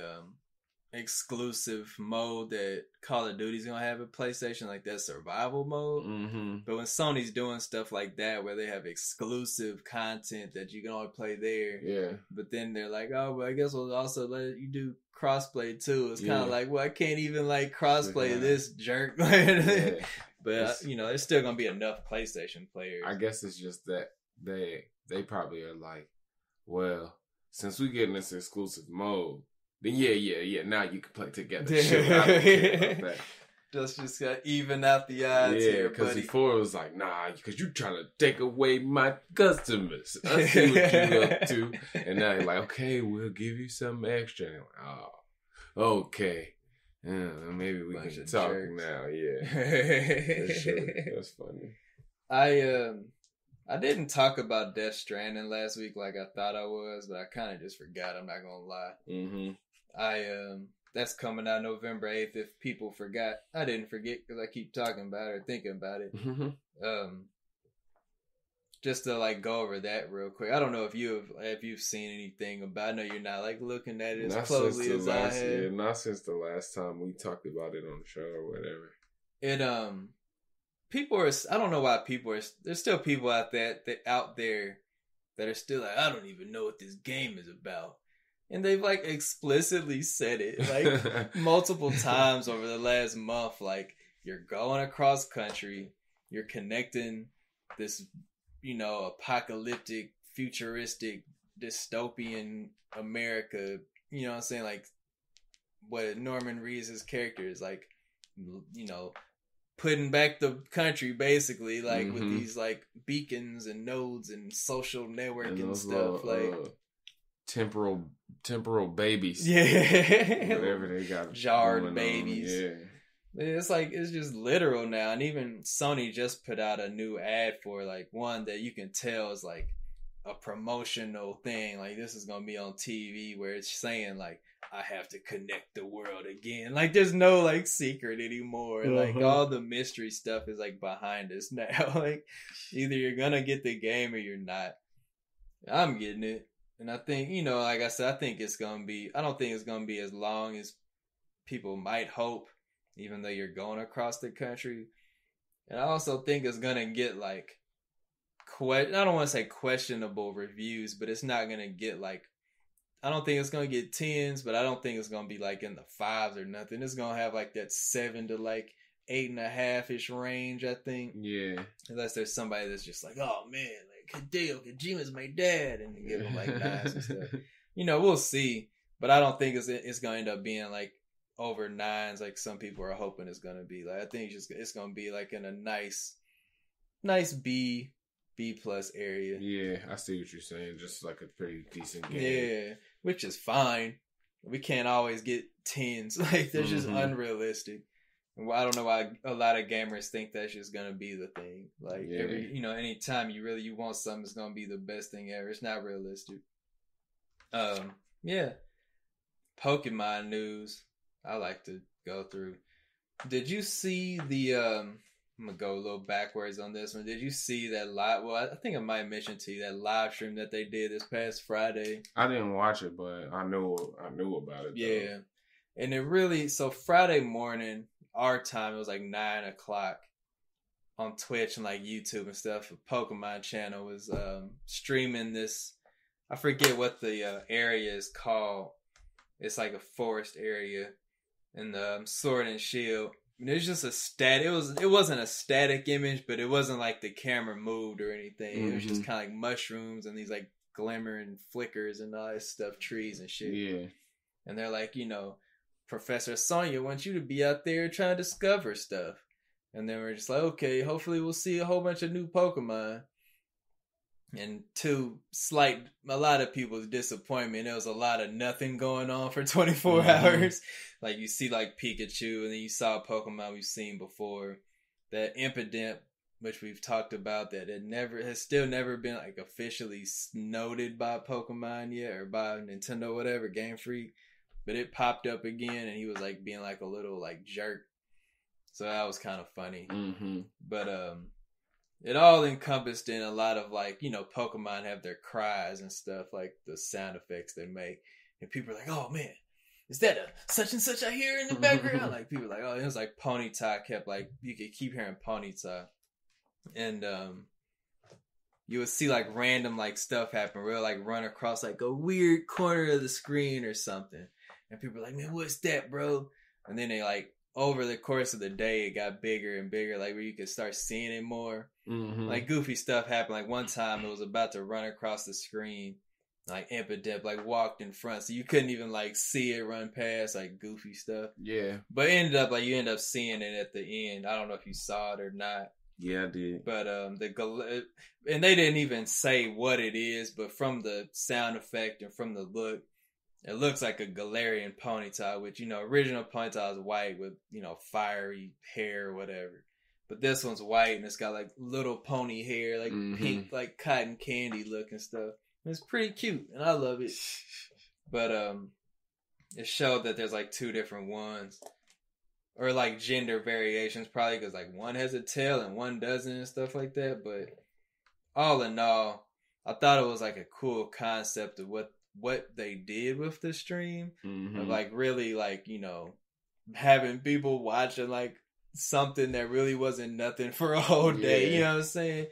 exclusive mode that Call of Duty's gonna have at PlayStation, like that survival mode. Mm-hmm. But when Sony's doing stuff like that, where they have exclusive content that you can only play there, but then they're like, oh, but I guess we'll also let you do crossplay too. It's kind of like, well, I can't even like crossplay this jerk. But there's still gonna be enough PlayStation players. I guess it's just that they probably are like, well, since we getting this exclusive mode, then yeah, now you can play together. Sure, I don't care about that. Just gotta even out the odds here, because before it was like, nah, because you trying to take away my customers. I see what you up to. And now you're like, okay, we'll give you something extra. And like, oh, okay. Yeah, maybe we can talk now. Yeah, for sure. That's funny. I didn't talk about Death Stranding last week like I thought I was, but I kind of just forgot. I'm not gonna lie. Mm-hmm. That's coming out November 8th. If people forgot, I didn't forget because I keep talking about it or thinking about it. Mm-hmm. Just to like go over that real quick. I don't know if you've seen anything about. I know you're not like looking at it as closely as I have. Yeah, not since the last time we talked about it on the show or whatever. People are. I don't know why people are. There's still people out there that are still like, I don't even know what this game is about. And they've like explicitly said it like multiple times over the last month. Like, you're going across country, you're connecting this, apocalyptic, futuristic, dystopian America. You know what I'm saying? Like, what Norman Reedus' character is like, putting back the country basically, like with these like beacons and nodes and social networking and stuff, like temporal babies, whatever they got, jarred babies. It's like, it's just literal now. And even Sony just put out a new ad for like one that you can tell is like a promotional thing, like this is gonna be on TV, where it's saying like, I have to connect the world again. Like, there's no like secret anymore. Like, all the mystery stuff is like behind us now. Like, either you're gonna get the game or you're not. I'm getting it. And I think, like I said, I don't think it's gonna be as long as people might hope, even though you're going across the country. And I also think it's gonna get like, I don't want to say questionable reviews, but it's not gonna get like, I don't think it's gonna get 10s, but I don't think it's gonna be like in the 5s or nothing. It's gonna have like that 7 to like 8.5-ish range, I think. Yeah. Unless there's somebody that's just like, oh man, like Hideo Kojima's my dad, and give him like 9s and stuff. We'll see. But I don't think it's gonna end up being like over 9s like some people are hoping it's gonna be. Like I think it's gonna be like in a nice B plus area. Yeah, I see what you're saying. Just like a pretty decent game. Yeah, which is fine. We can't always get 10s. Like that's just unrealistic. I don't know why a lot of gamers think that's just gonna be the thing. Like anytime you want something, it's gonna be the best thing ever. It's not realistic. Yeah. Pokemon news. I like to go through. Did you see the? I'm gonna go a little backwards on this one. Did you see that live? Well, I think I might mention to you that live stream that they did this past Friday. I didn't watch it, but I knew about it. Yeah, and it really Friday morning. Our time, it was like 9 o'clock on Twitch and like YouTube and stuff. A Pokemon channel was streaming this. I forget what the area is called. It's like a forest area in the Sword and Shield. And it was just a static. It wasn't a static image, but it wasn't like the camera moved or anything. It was just kind of like mushrooms and these like glimmering flickers and all that stuff, trees and shit. Yeah. And they're like, Professor Sonia wants you to be out there trying to discover stuff. And then we're just like, okay, hopefully we'll see a whole bunch of new Pokemon. And a lot of people's disappointment, there was a lot of nothing going on for 24 hours. Like you see like Pikachu, and then you saw a Pokemon we've seen before. That Impidimp, which we've talked about, that has still never been like officially noted by Pokemon yet, or by Nintendo, whatever, Game Freak. But it popped up again, and he was like being like a little like jerk. So that was kind of funny. But it all encompassed in a lot of like, Pokemon have their cries and stuff, like the sound effects they make. And people are like, oh man, is that a such and such I hear in the background? Like people are like, oh, it was like Ponyta kept like, you could keep hearing Ponyta. And you would see like random like stuff happen. We'll like run across like a weird corner of the screen or something. And people are like, man, what's that, bro? And then they like, over the course of the day, it got bigger and bigger, like where you could start seeing it more. Like goofy stuff happened. Like one time it was about to run across the screen, like Impidimp like walked in front, so you couldn't even like see it run past, like goofy stuff. Yeah. But you end up seeing it at the end. I don't know if you saw it or not. Yeah, I did. But and they didn't even say what it is, but from the sound effect and from the look, it looks like a Galarian Ponyta, which, original Ponyta is white with, fiery hair or whatever. But this one's white and it's got like little pony hair, like pink, like cotton candy looking stuff. And it's pretty cute and I love it. But it showed that there's like 2 different ones. Or like gender variations, probably because like one has a tail and one doesn't and stuff like that. But all in all, I thought it was like a cool concept of what they did with the stream. Of like really like, having people watching like something that really wasn't nothing for a whole day. You know what I'm saying?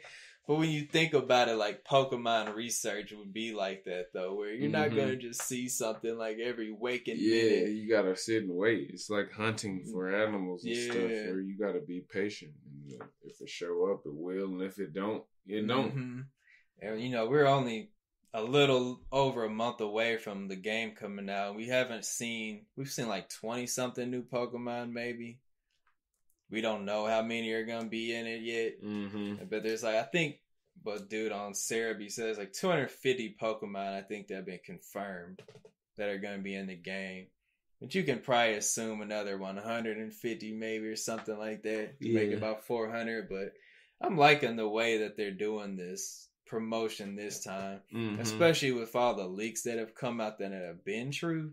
But when you think about it, like Pokemon research would be like that though, where you're not gonna just see something like every waking minute. Yeah, you gotta sit and wait. It's like hunting for animals and stuff, where you gotta be patient. And if it show up, it will, and if it don't, it don't. And we're only a little over a month away from the game coming out. We've seen like 20 something new Pokemon maybe. We don't know how many are gonna be in it yet. But there's like, I think, but dude on Cerebi says like 250 Pokemon I think that have been confirmed that are gonna be in the game. But you can probably assume another 150 maybe or something like that to make it about 400. But I'm liking the way that they're doing this promotion this time, especially with all the leaks that have come out that have been true.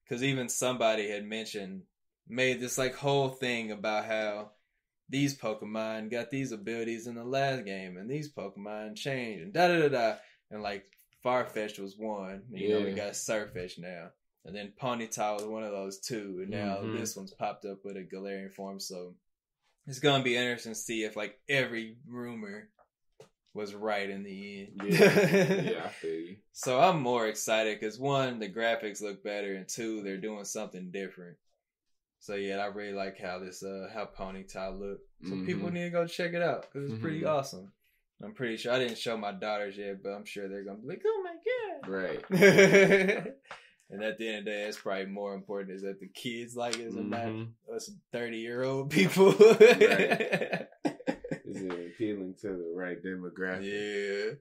Because even somebody had made this like whole thing about how these Pokemon got these abilities in the last game and these Pokemon changed and da-da-da-da. And like Farfetch was one. We got Surfetch now. And then Ponyta was one of those too. And now this one's popped up with a Galarian form. So it's going to be interesting to see if like every rumor was right in the end. Yeah, I feel you. So I'm more excited because 1, the graphics look better, and 2, they're doing something different. So yeah, I really like how how Ponyta look. So people need to go check it out because it's pretty awesome. I'm pretty sure I didn't show my daughters yet, but I'm sure they're gonna be like, "Oh my god!" Right. And at the end of the day, it's probably more important is that the kids like it and not Mm-hmm. us 30-year-old people. Right. Is it appealing to the right demographic? Yeah.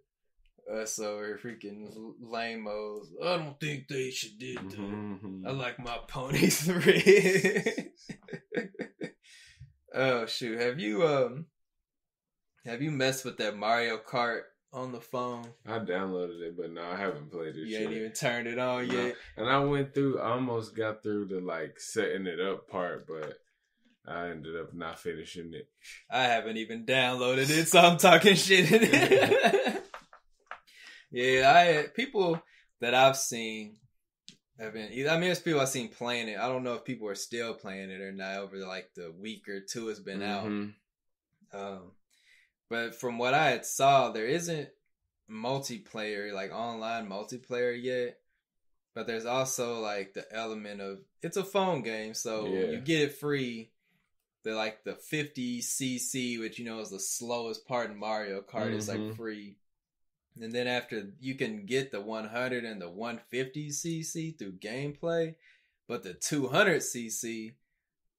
Us over freaking lame-os. I don't think they should do that. Mm-hmm. I like my ponies red. Oh shoot. Have you messed with that Mario Kart on the phone? I downloaded it, but no, I haven't played it. You ain't even turned it on yet. And I almost got through the like setting it up part, but I ended up not finishing it. I haven't even downloaded it, so I'm talking shit in it. Yeah, people that I've seen have been. I mean, there's people I've seen playing it. I don't know if people are still playing it or not over like the week or two it's been out. But from what I had saw, there isn't multiplayer, like online multiplayer yet. But there's also like the element of it's a phone game, so you get it free. The 50cc, which is the slowest part in Mario Kart, is like free. And then after you can get the 100 and the 150cc through gameplay, but the 200cc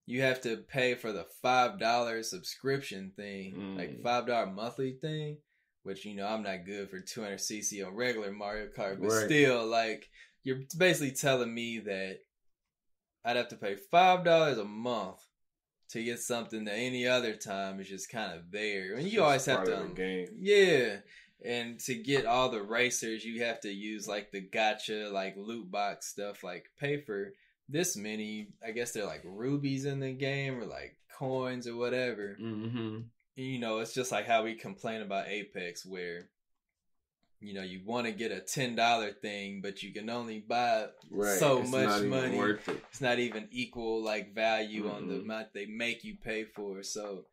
you have to pay for the $5 subscription thing, like $5 monthly thing, which I'm not good for 200cc on regular Mario Kart, but still, like, you're basically telling me that I'd have to pay $5 a month to get something that any other time is just kind of there. And you always have to game. Yeah. And to get all the racers, you have to use like the gacha, like loot box stuff, like pay for this many, I guess they're like rubies in the game or like coins or whatever. Mm-hmm. It's just like how we complain about Apex where, you want to get a $10 thing, but you can only buy so much money. It's not even equal like value on the amount they make you pay for. So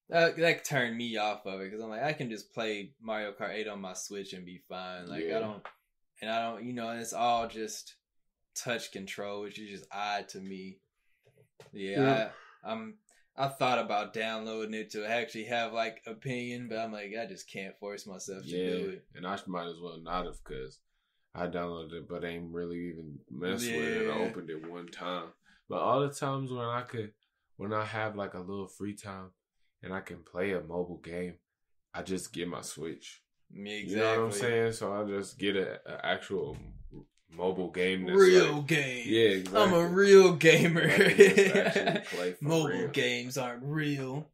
that turned me off of it because I'm like, I can just play Mario Kart 8 on my Switch and be fine. Like I don't, and it's all just touch control, which is just odd to me. I thought about downloading it to actually have like opinion, but I'm like, I just can't force myself to do it. And I might as well not have because I downloaded it, but ain't really even messed with it. I opened it one time, but all the times when I have like a little free time and I can play a mobile game, I just get my Switch. Exactly. You know what I'm saying? So I just get an actual mobile game. Game. Yeah, exactly. I'm a real gamer. Play mobile real. Games aren't real.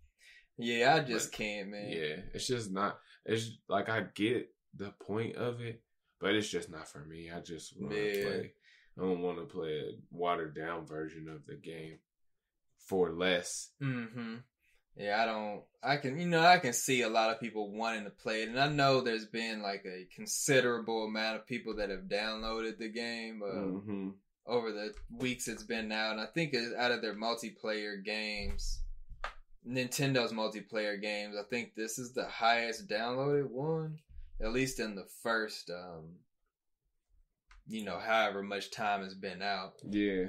Yeah, I just can't, man. Yeah, it's just not. It's like I get the point of it, but it's just not for me. I just want to play. I don't want to play a watered down version of the game for less. Mm-hmm. Yeah, I can see a lot of people wanting to play it. And I know there's been like a considerable amount of people that have downloaded the game over the weeks it's been out. And I think out of their multiplayer games, Nintendo's multiplayer games, I think this is the highest downloaded one. At least in the first, however much time it's been out. Yeah.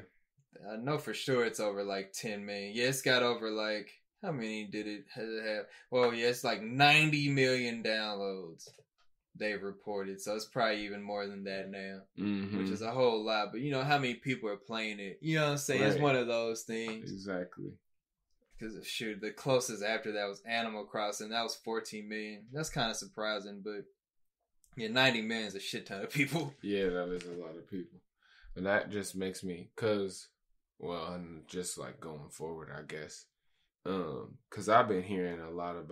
I know for sure it's over like 10 million. Yeah, it's got over like... How many has it have? Well, yeah, it's like 90 million downloads they've reported. So it's probably even more than that now, which is a whole lot. But how many people are playing it? You know what I'm saying? Right. It's one of those things. Exactly. Because, the closest after that was Animal Crossing. That was 14 million. That's kind of surprising. But, 90 million is a shit ton of people. Yeah, that is a lot of people. And that just makes me, and just like going forward, I guess. Cause I've been hearing a lot of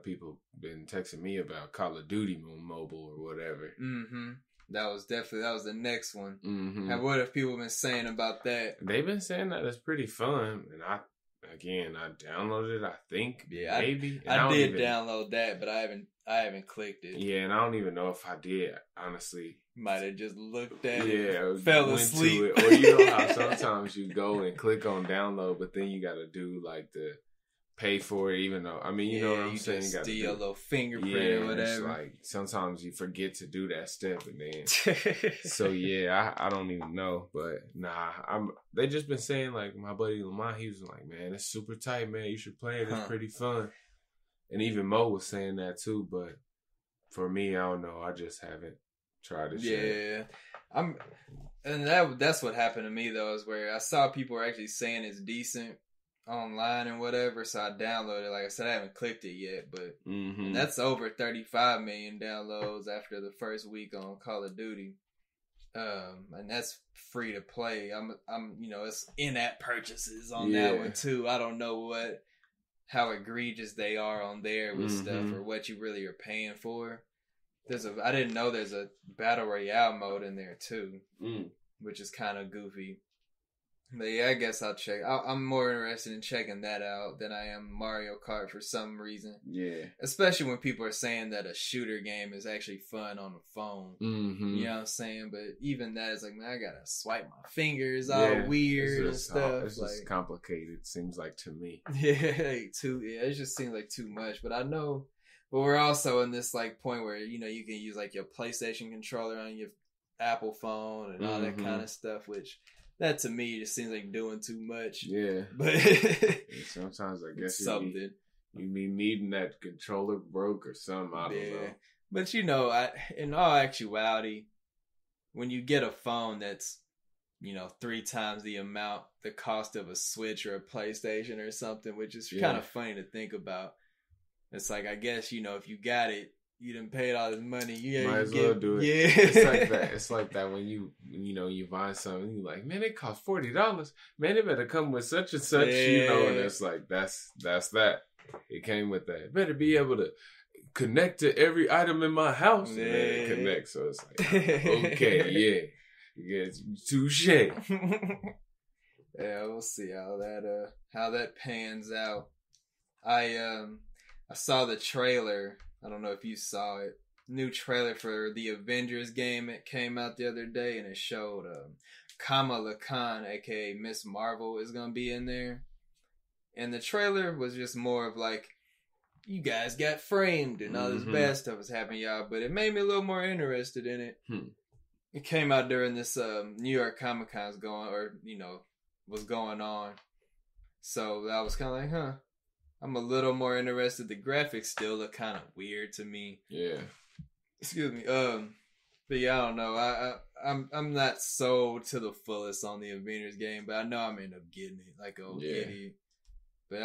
people been texting me about Call of Duty on mobile or whatever. Mm-hmm. That was the next one. Mm-hmm. And what have people been saying about that? They've been saying that it's pretty fun, and I downloaded it. I think maybe I did download that, but I haven't clicked it. Yeah, and I don't even know if I did. Honestly, might have just looked at it, fell asleep, or you know how sometimes you go and click on download, but then you got to do like the pay for it. Even though you know what I'm saying, you got to do a little fingerprint or whatever. It's like sometimes you forget to do that step, and then so I don't even know, but they just been saying like my buddy Lamont, he was like, man, it's super tight, man. You should play it. It's pretty fun. And even Mo was saying that too, but for me, I don't know. I just haven't tried it yet. That's what happened to me though, is where I saw people were actually saying it's decent online and whatever, so I downloaded it. Like I said, I haven't clicked it yet, but and that's over 35 million downloads after the first week on Call of Duty. And that's free to play. I'm it's in-app purchases on that one too. I don't know how egregious they are on there with stuff or what you really are paying for. I didn't know there's a battle royale mode in there too, which is kind of goofy. But yeah, I guess I'll check. I'm more interested in checking that out than I am Mario Kart for some reason. Yeah. Especially when people are saying that a shooter game is actually fun on the phone. Mm-hmm. You know what I'm saying? But even that is like, man, I gotta swipe my fingers all weird and stuff. It's just complicated, seems like to me. Yeah, it just seems like too much. But I know, but we're also in this like point where, you can use like your PlayStation controller on your Apple phone and all that kind of stuff, which... That to me just seems like doing too much. Yeah. But sometimes I guess you be needing that controller broke or something. I don't know. But in all actuality, when you get a phone that's, 3 times the cost of a Switch or a PlayStation or something, which is kind of funny to think about. It's like, I guess, if you got it, you done paid all this money. Might as well do it. Yeah. It's like that. It's like that when you buy something, you like, man, it cost $40. Man, it better come with such and such, and it's like, that's that. It came with that. It better be able to connect to every item in my house. And then it connects. So it's like, okay, yeah. Touche. Yeah, we'll see how that pans out. I saw the trailer. I don't know if you saw it. New trailer for the Avengers game. It came out the other day, and it showed Kamala Khan, aka Miss Marvel, is gonna be in there. And the trailer was just more of like, you guys got framed and all this bad stuff was happening, y'all. But it made me a little more interested in it. It came out during this New York Comic Con's was going on. So I was kind of like, huh. I'm a little more interested. The graphics still look kind of weird to me. Yeah. Excuse me. But yeah, I don't know. I'm not sold to the fullest on the Avengers game, but I know I'm end up getting it like an idiot. But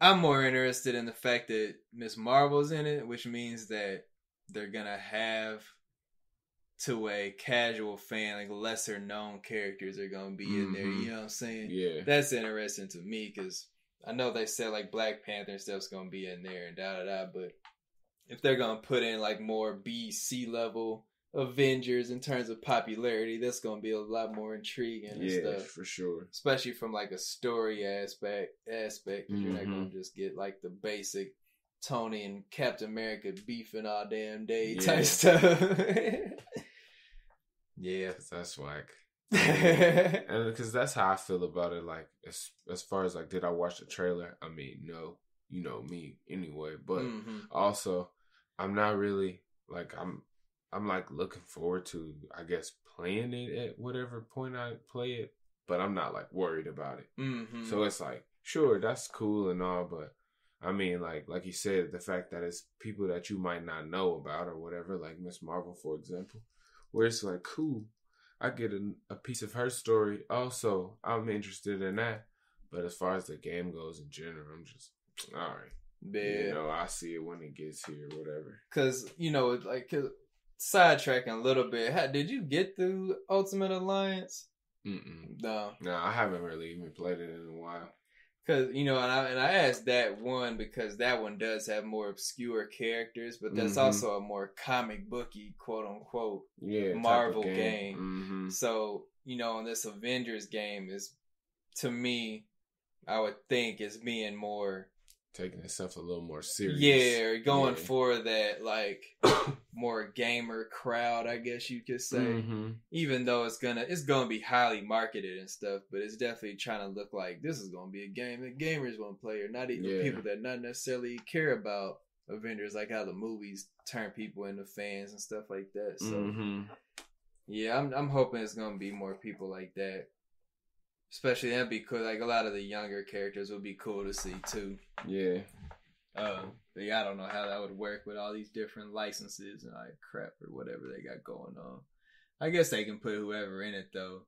I'm more interested in the fact that Miss Marvel's in it, which means that they're gonna have, to a casual fan, like lesser known characters are gonna be in there. You know what I'm saying? Yeah. That's interesting to me because I know they said like Black Panther and stuff's gonna be in there and but if they're gonna put in like more B-C level Avengers in terms of popularity, that's gonna be a lot more intriguing and stuff. Yeah, for sure. Especially from like a story aspect, because you're not gonna just get like the basic Tony and Captain America beefing all damn day type stuff. Yeah, that's whack. And because that's how I feel about it. Like as far as like, did I watch the trailer? I mean, no, you know me anyway. But also, I'm not really like I'm like looking forward to, I guess, playing it at whatever point I play it. But I'm not like worried about it. So it's like, sure, that's cool and all, but I mean, like you said, the fact that it's people that you might not know about or whatever, like Miss Marvel, for example, where it's like, cool. I get a piece of her story. Also, I'm interested in that. But as far as the game goes in general, I'm just, all right. Yeah. I see it when it gets here or whatever. Because, sidetracking a little bit, did you get through Ultimate Alliance? No, I haven't really even played it in a while. Because, and I asked that one because that one does have more obscure characters, but that's also a more comic booky, quote unquote, Marvel game. So, in this Avengers game is, to me, I would think is being more... taking itself a little more serious. Yeah, going for that, like, more gamer crowd, I guess you could say. Even though it's gonna be highly marketed and stuff, but it's definitely trying to look like this is gonna be a game that gamers want to play, or not even people that not necessarily care about Avengers, like how the movies turn people into fans and stuff like that. So, yeah, I'm hoping it's gonna be more people like that. Especially that'd be cool. Like a lot of the younger characters would be cool to see too. Yeah. But yeah, I don't know how that would work with all these different licenses and all that crap or whatever they got going on. I guess they can put whoever in it though.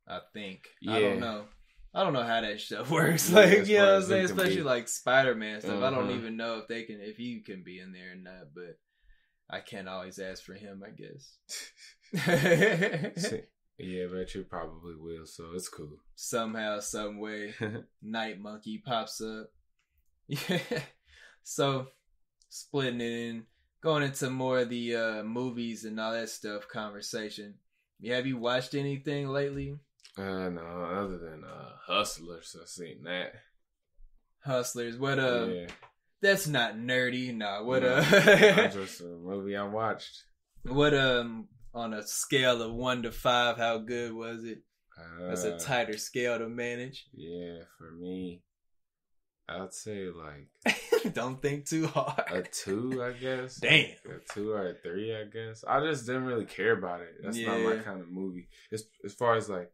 I think. Yeah. I don't know. I don't know how that stuff works. Yeah, Like, as you know far what I'm as saying? it can Especially be. like Spider-Man stuff. I don't Mhm. even know if he can be in there or not, but I can't always ask for him, I guess. Yeah, but you probably will, so it's cool. Somehow, some way, Night Monkey pops up. Yeah. So, splitting it in, going into more of the movies and all that stuff conversation. Yeah, have you watched anything lately? No, other than Hustlers, I've seen that. Hustlers. What Yeah. That's not nerdy. Nah, what That's just a movie I watched. what on a scale of 1 to 5, how good was it? That's a tighter scale to manage. Yeah, for me, I'd say like Don't think too hard. a 2, I guess. Damn. Like a 2 or a 3, I guess. I just didn't really care about it. That's not my Yeah. kind of movie. As far as like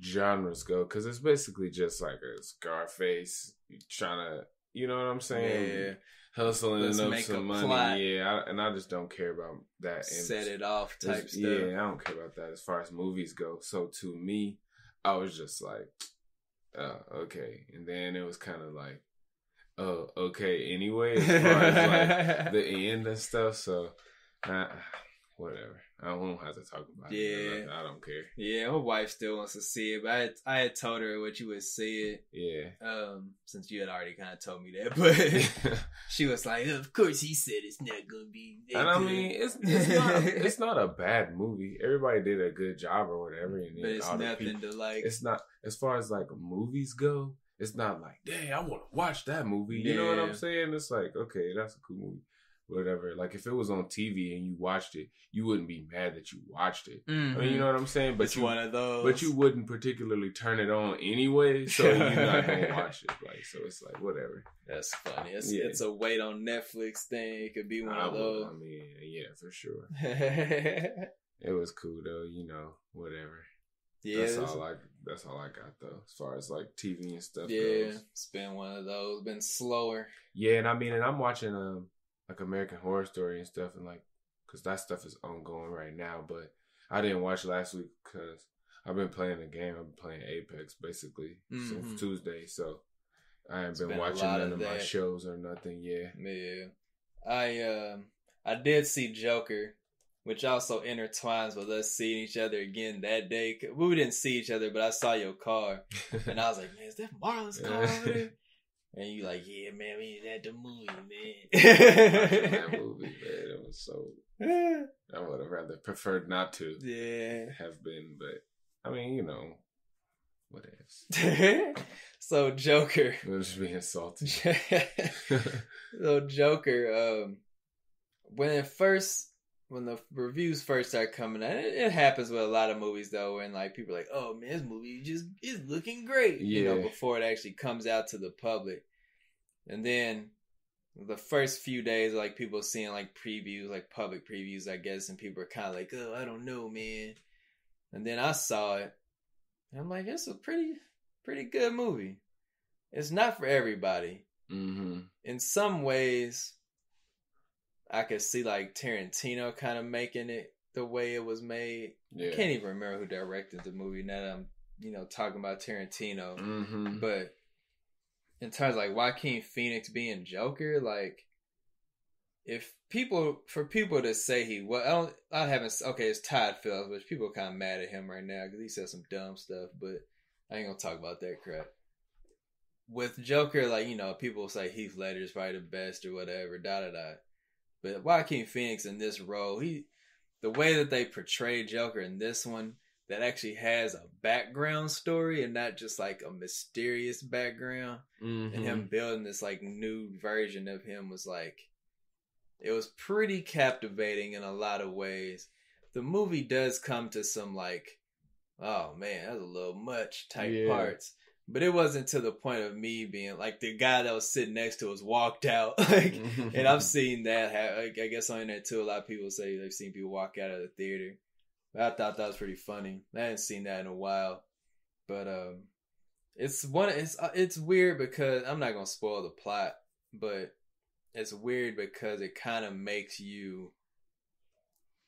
genres go, because it's basically just like a Scarface trying to, you know what I'm saying? Yeah. Hustling Let's up make a some money. plot. Yeah, I just don't care about that. And Set it off type stuff. Yeah, I don't care about that as far as movies go. So to me, I was just like, okay. And then it was kind of like, oh, okay. Anyway, as far as like the end and stuff. So, whatever. I won't have to talk about it. Yeah. I don't care. Yeah, my wife still wants to see it, but I had told her what you would see it. Yeah. Since you had already kind of told me that, but she was like, "Of course, he said it's not gonna be." And I mean, it's not a bad movie. Everybody did a good job or whatever. And but it's nothing to like. It's not, as far as like movies go. It's not like, dang, I want to watch that movie. You know what I'm saying? It's like, okay, that's a cool movie. Whatever. Like if it was on TV and you watched it, you wouldn't be mad that you watched it. Mm-hmm. I mean, you know what I'm saying? But it's one of those. But you wouldn't particularly turn it on anyway, so you're not gonna watch it. Like, so it's like whatever. That's funny. It's a wait on Netflix thing. It could be one of those. I mean, yeah, for sure. It was cool though. You know, whatever. Yeah, that's all I got though, as far as like TV and stuff yeah, goes. it's been one of those. Been slower. Yeah, and I mean, and I'm watching like American Horror Story and stuff, and like, cause that stuff is ongoing right now. But I didn't watch last week because I've been playing the game. I've been playing Apex basically since Tuesday, so I haven't been watching none of my shows or nothing. Yeah. I did see Joker, which also intertwines with us seeing each other again that day. We didn't see each other, but I saw your car, and I was like, "Man, is that Marlon's car over there?" And you like, "Yeah, man, we at the movie, man." That movie, man, it was so. I would have rather preferred not to. Yeah, have been, but I mean, you know, what else? So Joker, I'm just being salty. So Joker, when the reviews first start coming out, it happens with a lot of movies though, and like people are like, "Oh man, this movie just is looking great," you know, before it actually comes out to the public. And then the first few days, like people seeing like previews, like public previews, I guess, and people are kind of like, "Oh, I don't know, man." And then I saw it, and I'm like, "It's a pretty good movie." It's not for everybody. Mm-hmm. In some ways, I could see like Tarantino kind of making it the way it was made. Yeah. I can't even remember who directed the movie now that I'm, talking about Tarantino. Mm-hmm. But in terms of like Joaquin Phoenix being Joker, like for people to say it's Todd Phillips, which people are kind of mad at him right now because he said some dumb stuff, but I ain't gonna talk about that crap. With Joker, like, people say Heath Ledger's probably the best or whatever, But Joaquin Phoenix in this role, the way that they portray Joker in this one, that actually has a background story and not just like a mysterious background. Mm-hmm. And him building this like new version of him was like, it was pretty captivating in a lot of ways. The movie does come to some like, oh man, that's a little much type parts. But it wasn't to the point of me being like the guy that was sitting next to us walked out. And I've seen that. I guess on the internet too, a lot of people say they've seen people walk out of the theater. But I thought that was pretty funny. I hadn't seen that in a while. But it's weird because I'm not gonna spoil the plot, but it's weird because it kind of makes you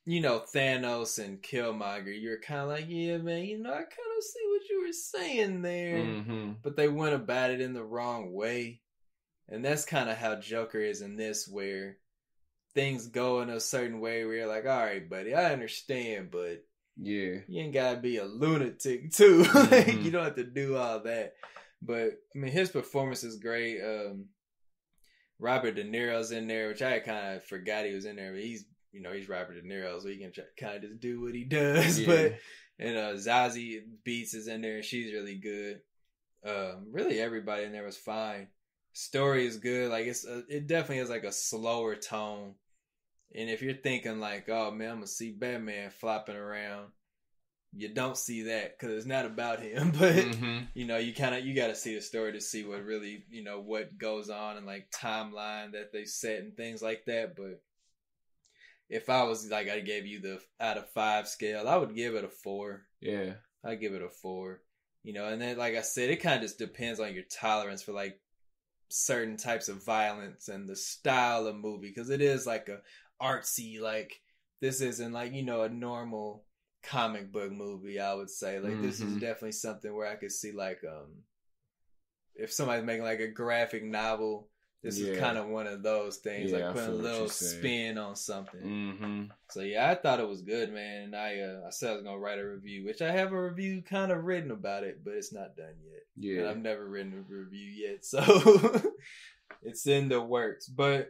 Thanos and Killmonger, you're kind of like, yeah, man, I kind of see what you were saying there. Mm-hmm. But they went about it in the wrong way. And that's kind of how Joker is in this, where things go in a certain way where you're like, all right, buddy, I understand, but yeah, you ain't gotta be a lunatic too. Mm-hmm. You don't have to do all that. But I mean, his performance is great. Robert De Niro's in there, which I kind of forgot he was in there, but he's Robert De Niro, so he can kind of just do what he does. Yeah. But Zazie Beetz is in there, and she's really good. Really, everybody in there was fine. Story is good. Like it definitely has like a slower tone. And if you're thinking like, oh man, I'm gonna see Batman flopping around, you don't see that because it's not about him. But Mm-hmm. you got to see the story to see what really what goes on and like timeline that they set and things like that. But if I was like, I gave you the out of 5 scale, I would give it a 4. Yeah, I'd give it a 4. And then like I said, it kind of just depends on your tolerance for like certain types of violence and the style of movie, because it is like a artsy, like this isn't like a normal comic book movie. I would say like this is definitely something where I could see like if somebody's making like a graphic novel, this is kind of one of those things, like putting a little spin on something. Mm-hmm. So yeah, I thought it was good, man. And I said I was gonna write a review, which I have a review kind of written about it, but it's not done yet. Yeah, and I've never written a review yet, so it's in the works. But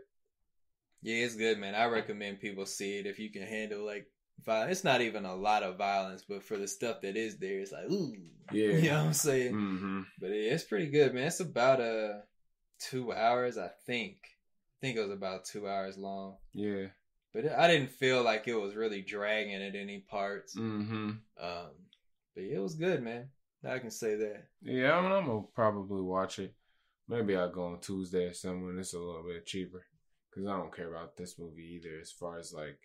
yeah, it's good, man. I recommend people see it if you can handle like violence. It's not even a lot of violence, but for the stuff that is there, it's like ooh, yeah, you know what I'm saying. Mm-hmm. But it's pretty good, man. It's about 2 hours, I think. I think it was about 2 hours long. Yeah. But I didn't feel like it was really dragging at any parts. Mm-hmm. But yeah, it was good, man. I can say that. Yeah, I'm gonna probably watch it. Maybe I'll go on Tuesday or something when it's a little bit cheaper. Because I don't care about this movie either, as far as like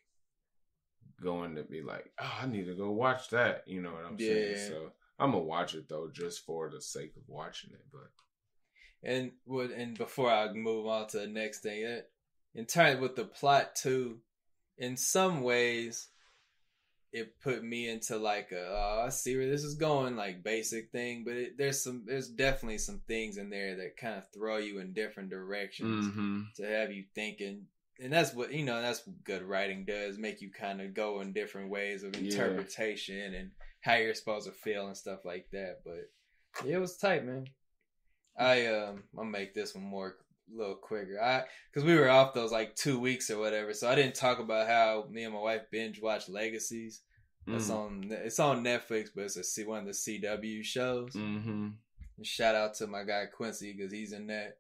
going to be like, oh, I need to go watch that. You know what I'm saying? So I'm gonna watch it though, just for the sake of watching it. But and before I move on to the next thing, in terms with the plot too, in some ways, it put me into like I see where this is going, like basic thing. But there's definitely some things in there that kind of throw you in different directions to have you thinking. And that's what that's what good writing does, make you kind of go in different ways of interpretation and how you're supposed to feel and stuff like that. But yeah, it was tight, man. I'll make this one a little quicker. Because we were off those like 2 weeks or whatever, so I didn't talk about how me and my wife binge watched Legacies. It's on Netflix, but it's one of the CW shows. Mm-hmm. And shout out to my guy Quincy, because he's in that.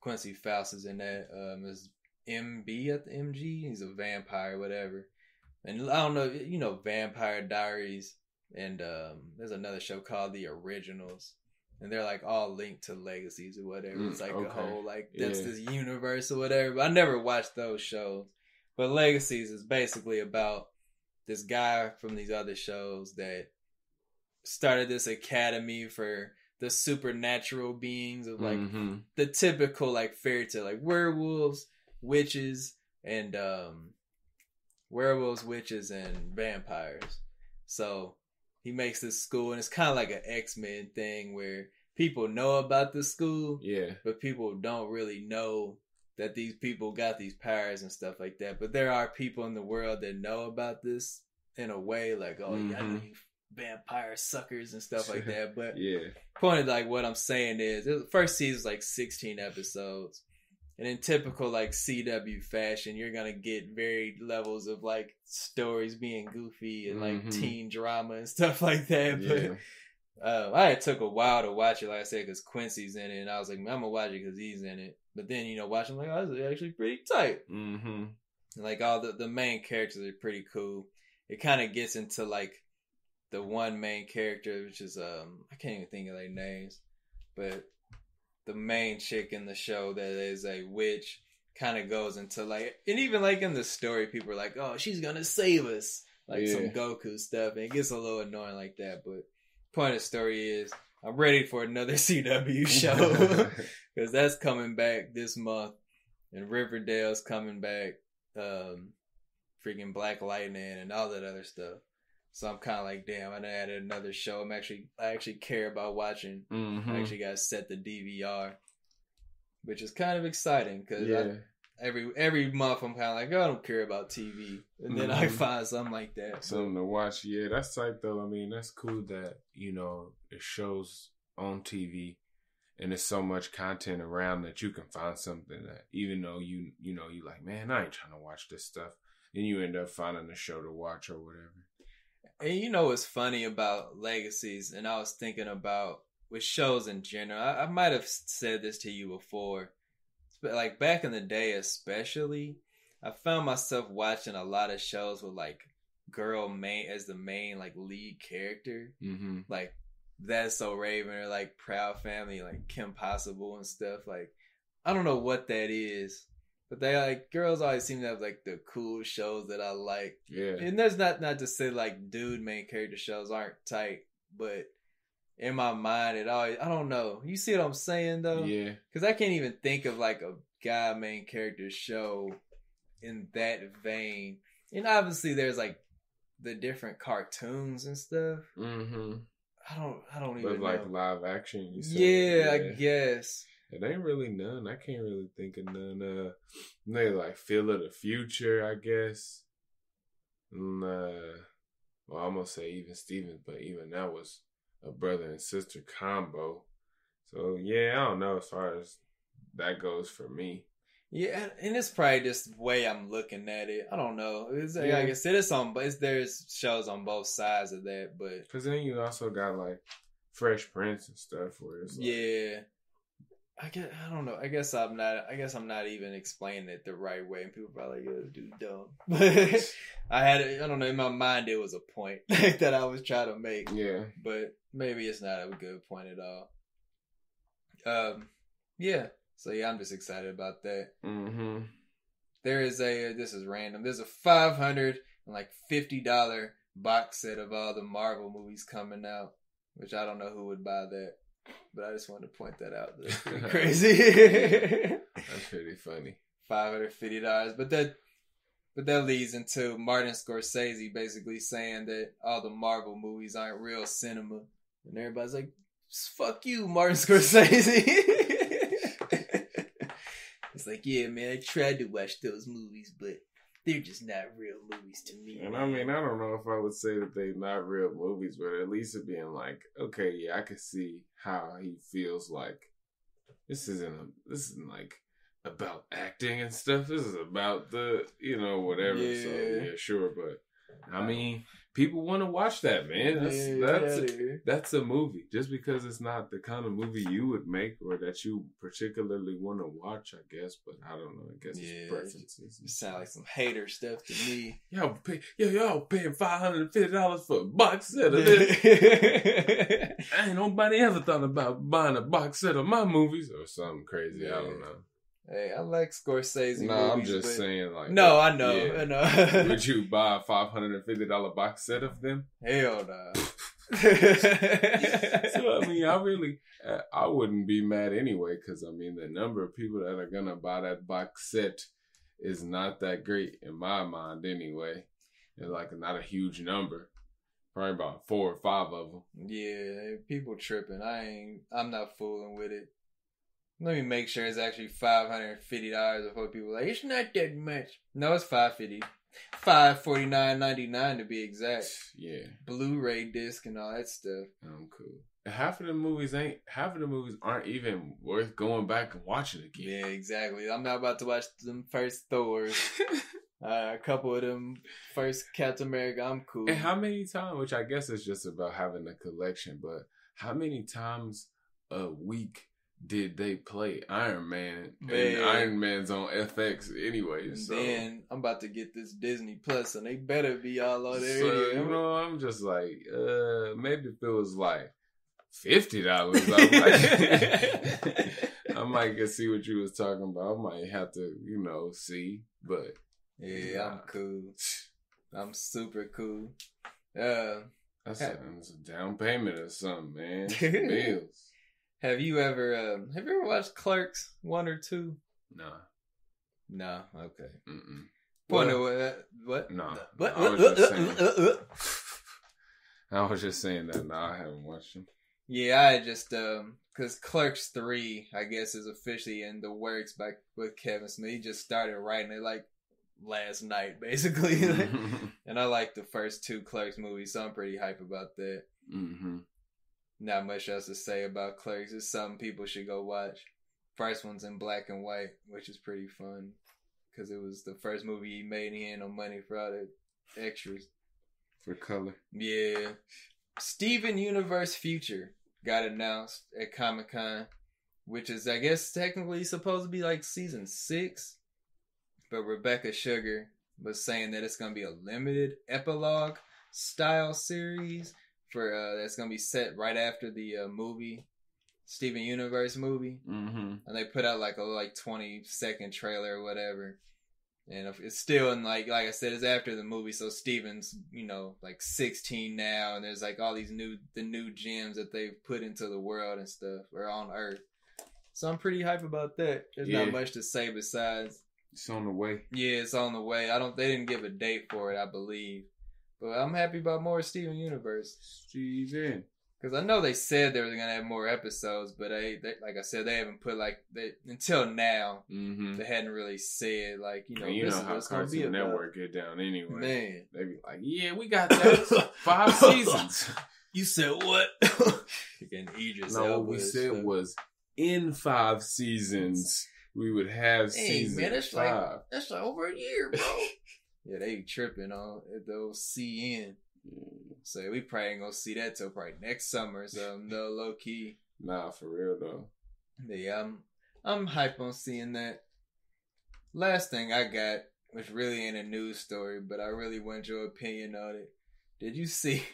Quincy Faust is in that. Is MB at the MG? He's a vampire, whatever. And I don't know, Vampire Diaries, and there's another show called The Originals. And they're like all linked to Legacies or whatever. It's like a whole that's this universe or whatever. But I never watched those shows. But Legacies is basically about this guy from these other shows that started this academy for the supernatural beings of like the typical like fairy tale, like werewolves, witches, and vampires. So he makes this school, and it's kind of like an X-Men thing where people know about the school, but people don't really know that these people got these powers and stuff like that. But there are people in the world that know about this in a way, like, oh, yeah, I know you vampire suckers and stuff like that. But point of like what I'm saying is, the first season's like 16 episodes. And in typical like CW fashion, you're gonna get varied levels of like stories being goofy and like teen drama and stuff like that. But I took a while to watch it, like I said, because Quincy's in it, and I was like, I'm gonna watch it because he's in it. But then watching like, oh, this is actually pretty tight. And like all the main characters are pretty cool. It kind of gets into like the one main character, which is I can't even think of their names, but the main chick in the show that is a witch kind of goes into like, and even like in the story, people are like, oh, she's gonna save us, like some Goku stuff, and it gets a little annoying like that. But point of the story is, I'm ready for another CW show because that's coming back this month, and Riverdale's coming back. freaking Black Lightning and all that other stuff. So I'm kind of like, damn, I done added another show. I actually care about watching. Mm-hmm. I actually got to set the DVR, which is kind of exciting because every month I'm kind of like, oh, I don't care about TV, and then I find something like that. Something to watch. Yeah, that's tight though. I mean, that's cool that it shows on TV, and there's so much content around that you can find something that even though you like, man, I ain't trying to watch this stuff, and you end up finding a show to watch or whatever. And you know what's funny about legacies, and I was thinking about with shows in general. I might have said this to you before, but like back in the day, especially, I found myself watching a lot of shows with like girl main as the main like lead character, like That's So Raven or like Proud Family, like Kim Possible and stuff. Like I don't know what that is. But they like girls always seem to have like the cool shows that I like. Yeah. And there's not to say like dude main character shows aren't tight, but in my mind it always, I don't know. You see what I'm saying though? Yeah. Because I can't even think of like a guy main character show in that vein. And obviously there's like the different cartoons and stuff. Mm-hmm. I don't even know. Like live action. You said, yeah, I guess. It ain't really none. I can't really think of none. They like Feel of the Future, I guess. Well, I almost say Even Stevens, but even that was a brother and sister combo. So yeah, I don't know as far as that goes for me. Yeah, and it's probably just the way I'm looking at it. I don't know. Like I said, there's shows on both sides of that, but because then you also got like Fresh Prince and stuff where it's like, I don't know. I guess I'm not even explaining it the right way, and people probably like, dude, dumb. But I don't know. In my mind, it was a point that I was trying to make. Yeah, but maybe it's not a good point at all. Yeah. So yeah, I'm just excited about that. Mm-hmm. There is this is random. There's a $550 box set of all the Marvel movies coming out, which I don't know who would buy that. But I just wanted to point that out. That's pretty crazy. That's pretty funny. $550. But that leads into Martin Scorsese basically saying that all the Marvel movies aren't real cinema. And everybody's like, fuck you, Martin Scorsese. It's like, yeah, man, I tried to watch those movies, but they're just not real movies to me. And I mean, I don't know if I would say that they're not real movies, but at least it being like, okay, yeah, I can see how he feels like this isn't like about acting and stuff. This is about the, whatever. Yeah. So yeah, sure, but I mean, people want to watch that, man. That's a movie. Just because it's not the kind of movie you would make or that you particularly want to watch, I guess. But I don't know. I guess it's preferences. It sounds like some hater stuff to me. Y'all paying $550 for a box set of this. Ain't nobody ever thought about buying a box set of my movies or something crazy. I don't know. Hey, I like Scorsese movies. No, I'm just saying, like... No, I know, I know. Would you buy a $550 box set of them? Hell no. So, I mean, I wouldn't be mad anyway, because, I mean, the number of people that are going to buy that box set is not that great, in my mind, anyway. It's, like, not a huge number. Probably about 4 or 5 of them. Yeah, people tripping. I'm not fooling with it. Let me make sure it's actually $550 before people are like, it's not that much. No, it's $550. $549.99 to be exact. Yeah. Blu-ray disc and all that stuff. I'm cool. Half of the movies aren't even worth going back and watching again. Yeah, exactly. I'm not about to watch them first Thors. A couple of them first Captain America. I'm cool. And how many times, which I guess is just about having a collection, but how many times a week did they play Iron Man? And Iron Man's on FX anyway. So. Then I'm about to get this Disney Plus, and they better be all on there. So, I'm just like, maybe if it was like $50, I might get see what you was talking about. I might have to, see, but yeah, I'm cool. I'm super cool. That's a down payment or something, man. Bills. Have you ever watched Clerks 1 or 2? Nah. No, okay. What? No. What? I was just saying that. No, I haven't watched them. Yeah, I just because Clerks 3, I guess, is officially in the works back with Kevin Smith. He just started writing it like last night, basically. And I like the first 2 Clerks movies, so I'm pretty hype about that. Mm-hmm. Not much else to say about Clerks. It's something people should go watch. First one's in black and white, which is pretty fun because it was the first movie he made and he had no money for all the extras. For color. Yeah. Steven Universe Future got announced at Comic-Con, which is, I guess, technically supposed to be like season 6. But Rebecca Sugar was saying that it's going to be a limited epilogue style series for that's going to be set right after the movie, Steven Universe movie. Mm-hmm. And they put out like a 20-second trailer or whatever. And it's still in like I said, it's after the movie, so Steven's, like 16 now, and there's like all these new gems that they've put into the world and stuff, or on Earth. So I'm pretty hype about that. There's not much to say besides it's on the way. Yeah, it's on the way. They didn't give a date for it, I believe. But I'm happy about more Steven Universe. Steven. Because I know they said they were going to have more episodes, but they like I said, they haven't put until now, they hadn't really said you know how Cartoon Network get down anyway. Man. They be like, yeah, we got that 5 seasons. You said what? No, what we said was in 5 seasons, we would have season 5. That's like over a year, bro. Yeah, they tripping on those CN. So we probably ain't gonna see that till probably next summer or something, though, low key. Nah, for real though. But yeah, I'm hype on seeing that. Last thing I got, which really ain't a news story, but I really want your opinion on it. Did you see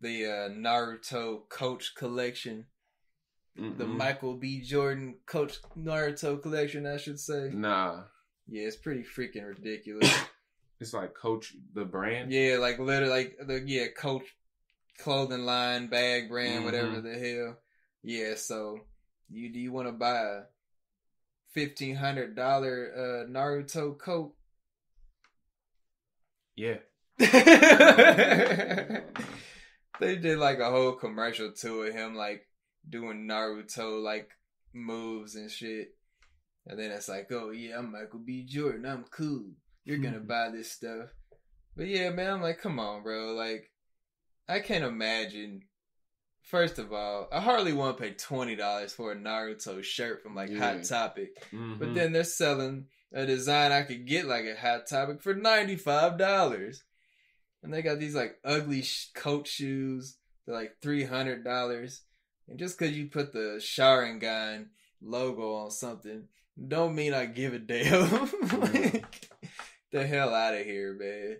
the Naruto Coach Collection? Mm-mm. The Michael B. Jordan Coach Naruto Collection, I should say. Nah. Yeah, it's pretty freaking ridiculous. It's like Coach the brand? Yeah, like literally Coach clothing line, bag brand, whatever the hell. Yeah, so do you want to buy a $1,500 Naruto coat? Yeah. They did like a whole commercial to it, him like doing Naruto like moves and shit. And then it's like, oh yeah, I'm Michael B. Jordan, I'm cool. You're gonna buy this stuff. But yeah, man, I'm like, come on, bro. Like, I can't imagine. First of all, I hardly want to pay $20 for a Naruto shirt from like Hot Topic. Mm-hmm. But then they're selling a design I could get like at Hot Topic for $95. And they got these like ugly coat shoes. They're like $300. And just because you put the Sharingan logo on something, don't mean I give a damn. Like, the hell out of here, man.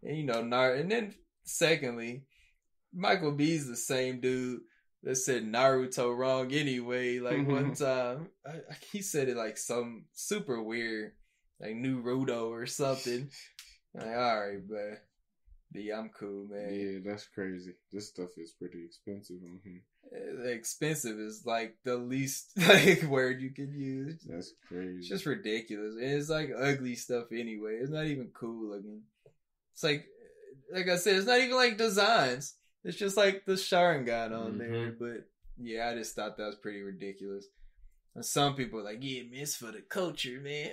And and then secondly, Michael B's the same dude that said Naruto wrong anyway. Like one time, he said it like some super weird, like New Rudo or something. Like, all right, but yeah, I'm cool, man. Yeah, that's crazy. This stuff is pretty expensive. Expensive is like the least like word you could use. That's crazy. It's just ridiculous. And it's like ugly stuff anyway. It's not even cool looking. It's like I said, it's not even like designs. It's just like the Sharingan on there. But yeah, I just thought that was pretty ridiculous. And some people are like, yeah, man, it's for the culture, man.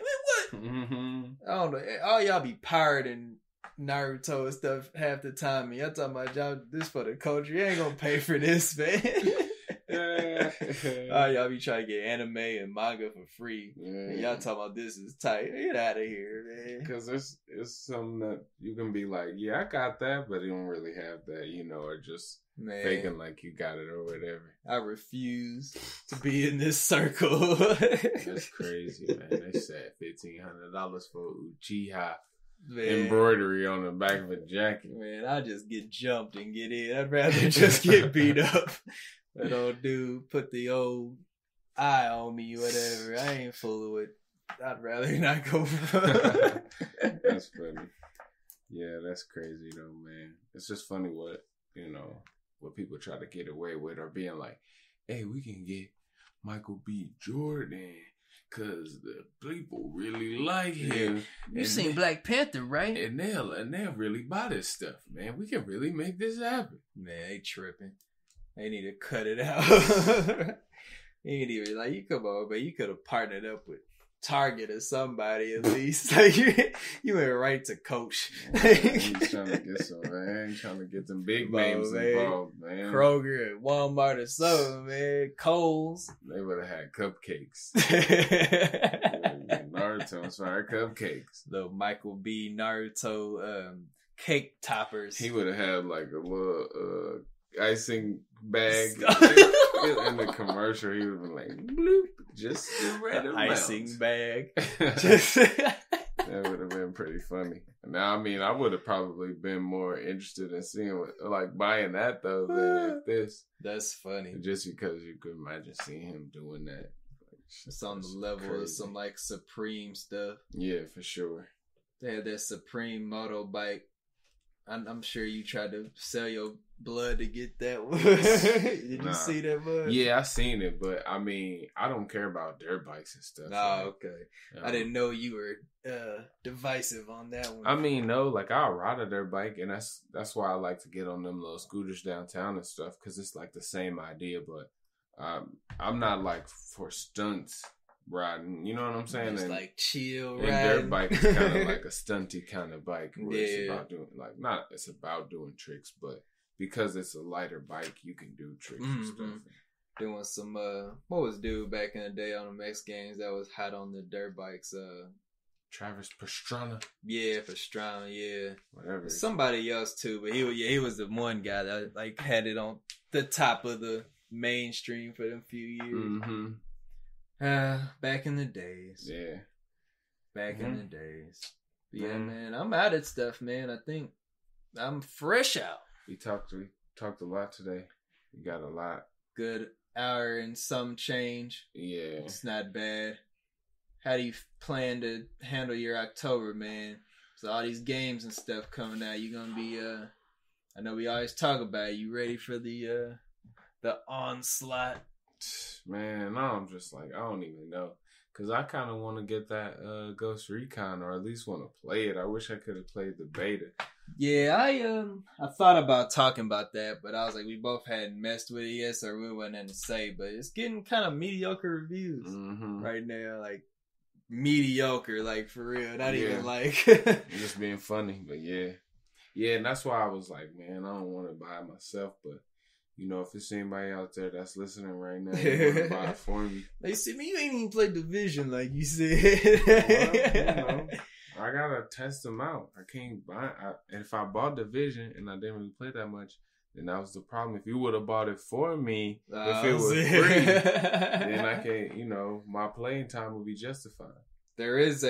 I mean, what? I don't know. All y'all be pirating Naruto and stuff half the time, and y'all talking about y'all this for the culture. You ain't gonna pay for this, man. Y'all be trying to get anime and manga for free, and y'all talking about this is tight. Get out of here, man. Because it's something that you can be like, yeah, I got that, but you don't really have that, or just faking like you got it or whatever. I refuse to be in this circle. That's crazy, man. They said $1,500 for Uchiha. Man. Embroidery on the back of a jacket. Man, I just get jumped and get in. I'd rather just get beat up. That old dude put the old eye on me, whatever. I ain't fooling with. I'd rather not go. That's funny. Yeah, that's crazy though, man. It's just funny what people try to get away with, or being like, hey, we can get Michael B. Jordan Cause the people really like him. You seen Black Panther, right? And they'll really buy this stuff, man. We can really make this happen. Man, they tripping. They need to cut it out. He ain't even like, you come on, but you could have partnered up with Target or somebody at least. Like you went right to Coach. He's trying to get some, man. He's trying to get them big names involved, man. Kroger and Walmart or something, man. Kohl's. They would have had cupcakes. Naruto, sorry, cupcakes. The Michael B. Naruto cake toppers. He would have had like a little icing bag. In the commercial, he would have been like, bloop, just the random icing bag. That would have been pretty funny. Now, I mean, I would have probably been more interested in seeing, like, buying that, though, than if this. That's funny. Just because you could imagine seeing him doing that. Like, it's on the level crazy. Of some, like, Supreme stuff. Yeah, for sure. They had that Supreme motorbike. I'm sure you tried to sell your blood to get that one. Did you see that, bud? Yeah, I seen it, but I mean, I don't care about dirt bikes and stuff. Oh, okay. I didn't know you were divisive on that one. I mean, no, like I'll ride a dirt bike, and that's why I like to get on them little scooters downtown and stuff, because it's like the same idea, but I'm not like for stunts riding, you know what I'm saying? Just like chill riding. And dirt bike is kind of like a stunty kind of bike where it's about doing it's about doing tricks, but because it's a lighter bike, you can do tricks and stuff. Doing some what was dude back in the day on the Mex Games that was hot on the dirt bikes? Travis Pastrana. Yeah, Pastrana, yeah. Whatever. Somebody else too, but he was the one guy that like had it on the top of the mainstream for them few years. Back in the days. Yeah. Back in the days. But yeah, man, I'm out of stuff, man. I think I'm fresh out. We talked a lot today. We got a lot. Good hour and some change. Yeah. It's not bad. How do you plan to handle your October, man? So all these games and stuff coming out, you gonna be I know we always talk about it. You ready for the onslaught? Man, no, I'm just like, I don't even know. Because I kind of want to get that Ghost Recon, or at least want to play it. I wish I could have played the beta. Yeah, I thought about talking about that, but I was like, we both hadn't messed with it yet, so we wasn't nothing to say. But it's getting kind of mediocre reviews right now. Like, mediocre, like, for real. Not even like... just being funny, but yeah. Yeah, and that's why I was like, man, I don't want to buy it myself, but... You know, if there's anybody out there that's listening right now, you want to buy it for me. Like, see, me, you ain't even played Division like you said. Well, I gotta test them out. I can't buy it. If I bought Division and I didn't really play that much, then that was the problem. If you would have bought it for me, if it was free, then I can, my playing time would be justified. There is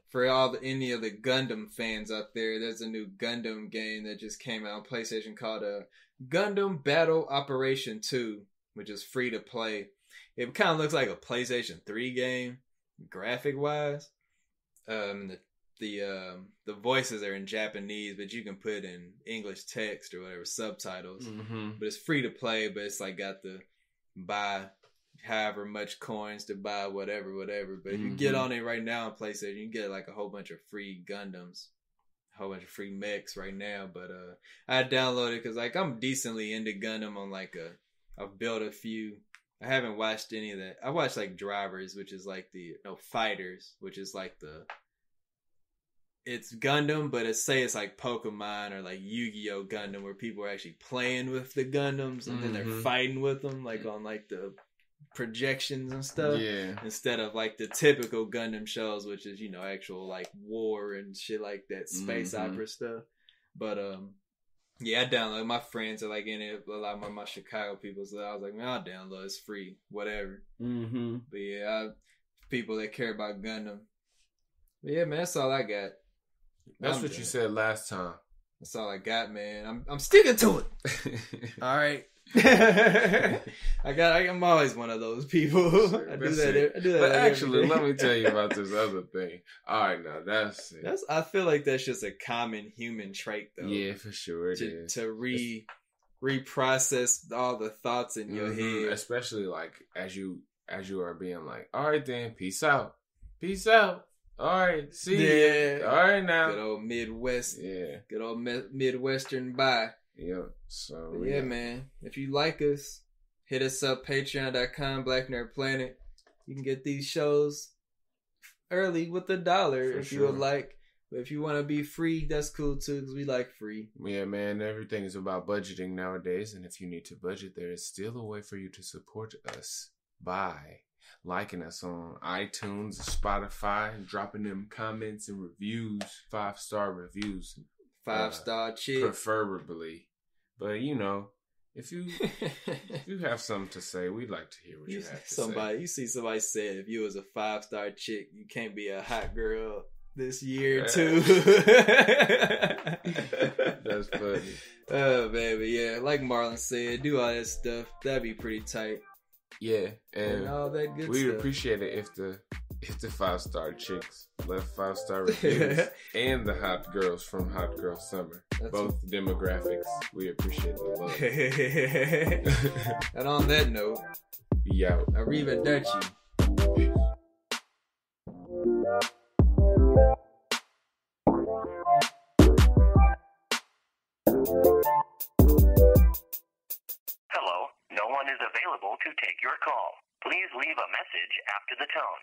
for any of the Gundam fans out there, there's a new Gundam game that just came out on PlayStation called Gundam Battle Operation 2, which is free to play. It kind of looks like a PlayStation 3 game, graphic wise. The voices are in Japanese, but you can put in English text or whatever subtitles. But it's free to play, but it's like got the buy however much coins to buy whatever. But if you get on it right now on PlayStation, you can get like a whole bunch of free Gundams. Whole bunch of free mechs right now, but I downloaded because like I'm decently into Gundam on like I've built a few. I haven't watched any of that. I watched like Drivers, which is like Fighters, which is like it's Gundam, but it's like Pokemon or like Yu-Gi-Oh Gundam, where people are actually playing with the Gundams and then they're fighting with them like on like the projections and stuff, instead of like the typical Gundam shows, which is actual like war and shit like that, space opera stuff. But I downloaded. My friends are like in it, a lot of my Chicago people, so I was like, man, I'll download, it's free, whatever. But yeah, people that care about Gundam. But yeah, man, that's all I got. That's what you said last time. That's all I got, man. I'm sticking to it. All right. I'm always one of those people. I do that. But actually, let me tell you about this other thing. All right, now that's it. I feel like that's just a common human trait, though. Yeah, for sure it is. To reprocess all the thoughts in your head, especially like as you as you are being like, all right then, peace out. All right, see Yeah. ya. All right now. Good old Midwest. Yeah. Good old Midwestern bye. Yeah. So yeah, man. If you like us, hit us up, patreon.com, Black Nerd Planet. You can get these shows early with $1 if you would like. But if you want to be free, that's cool too, because we like free. Yeah, man, everything is about budgeting nowadays. And if you need to budget, there is still a way for you to support us by liking us on iTunes, Spotify, dropping them comments and reviews, 5-star reviews. 5-star chick. Preferably. But, you know, if you have something to say, we'd like to hear what you have to say. You see somebody said if you was a 5-star chick, you can't be a hot girl this year too. That's funny. Oh, baby, yeah. Like Marlon said, do all that stuff. That'd be pretty tight. Yeah, and all that good we'd stuff. appreciate it if the 5-star chicks left 5-star reviews and the hot girls from Hot Girl Summer. Both demographics, we appreciate the love. And on that note, be out. Arrivederci. Peace. Hello, no one is available to take your call. Please leave a message after the tone.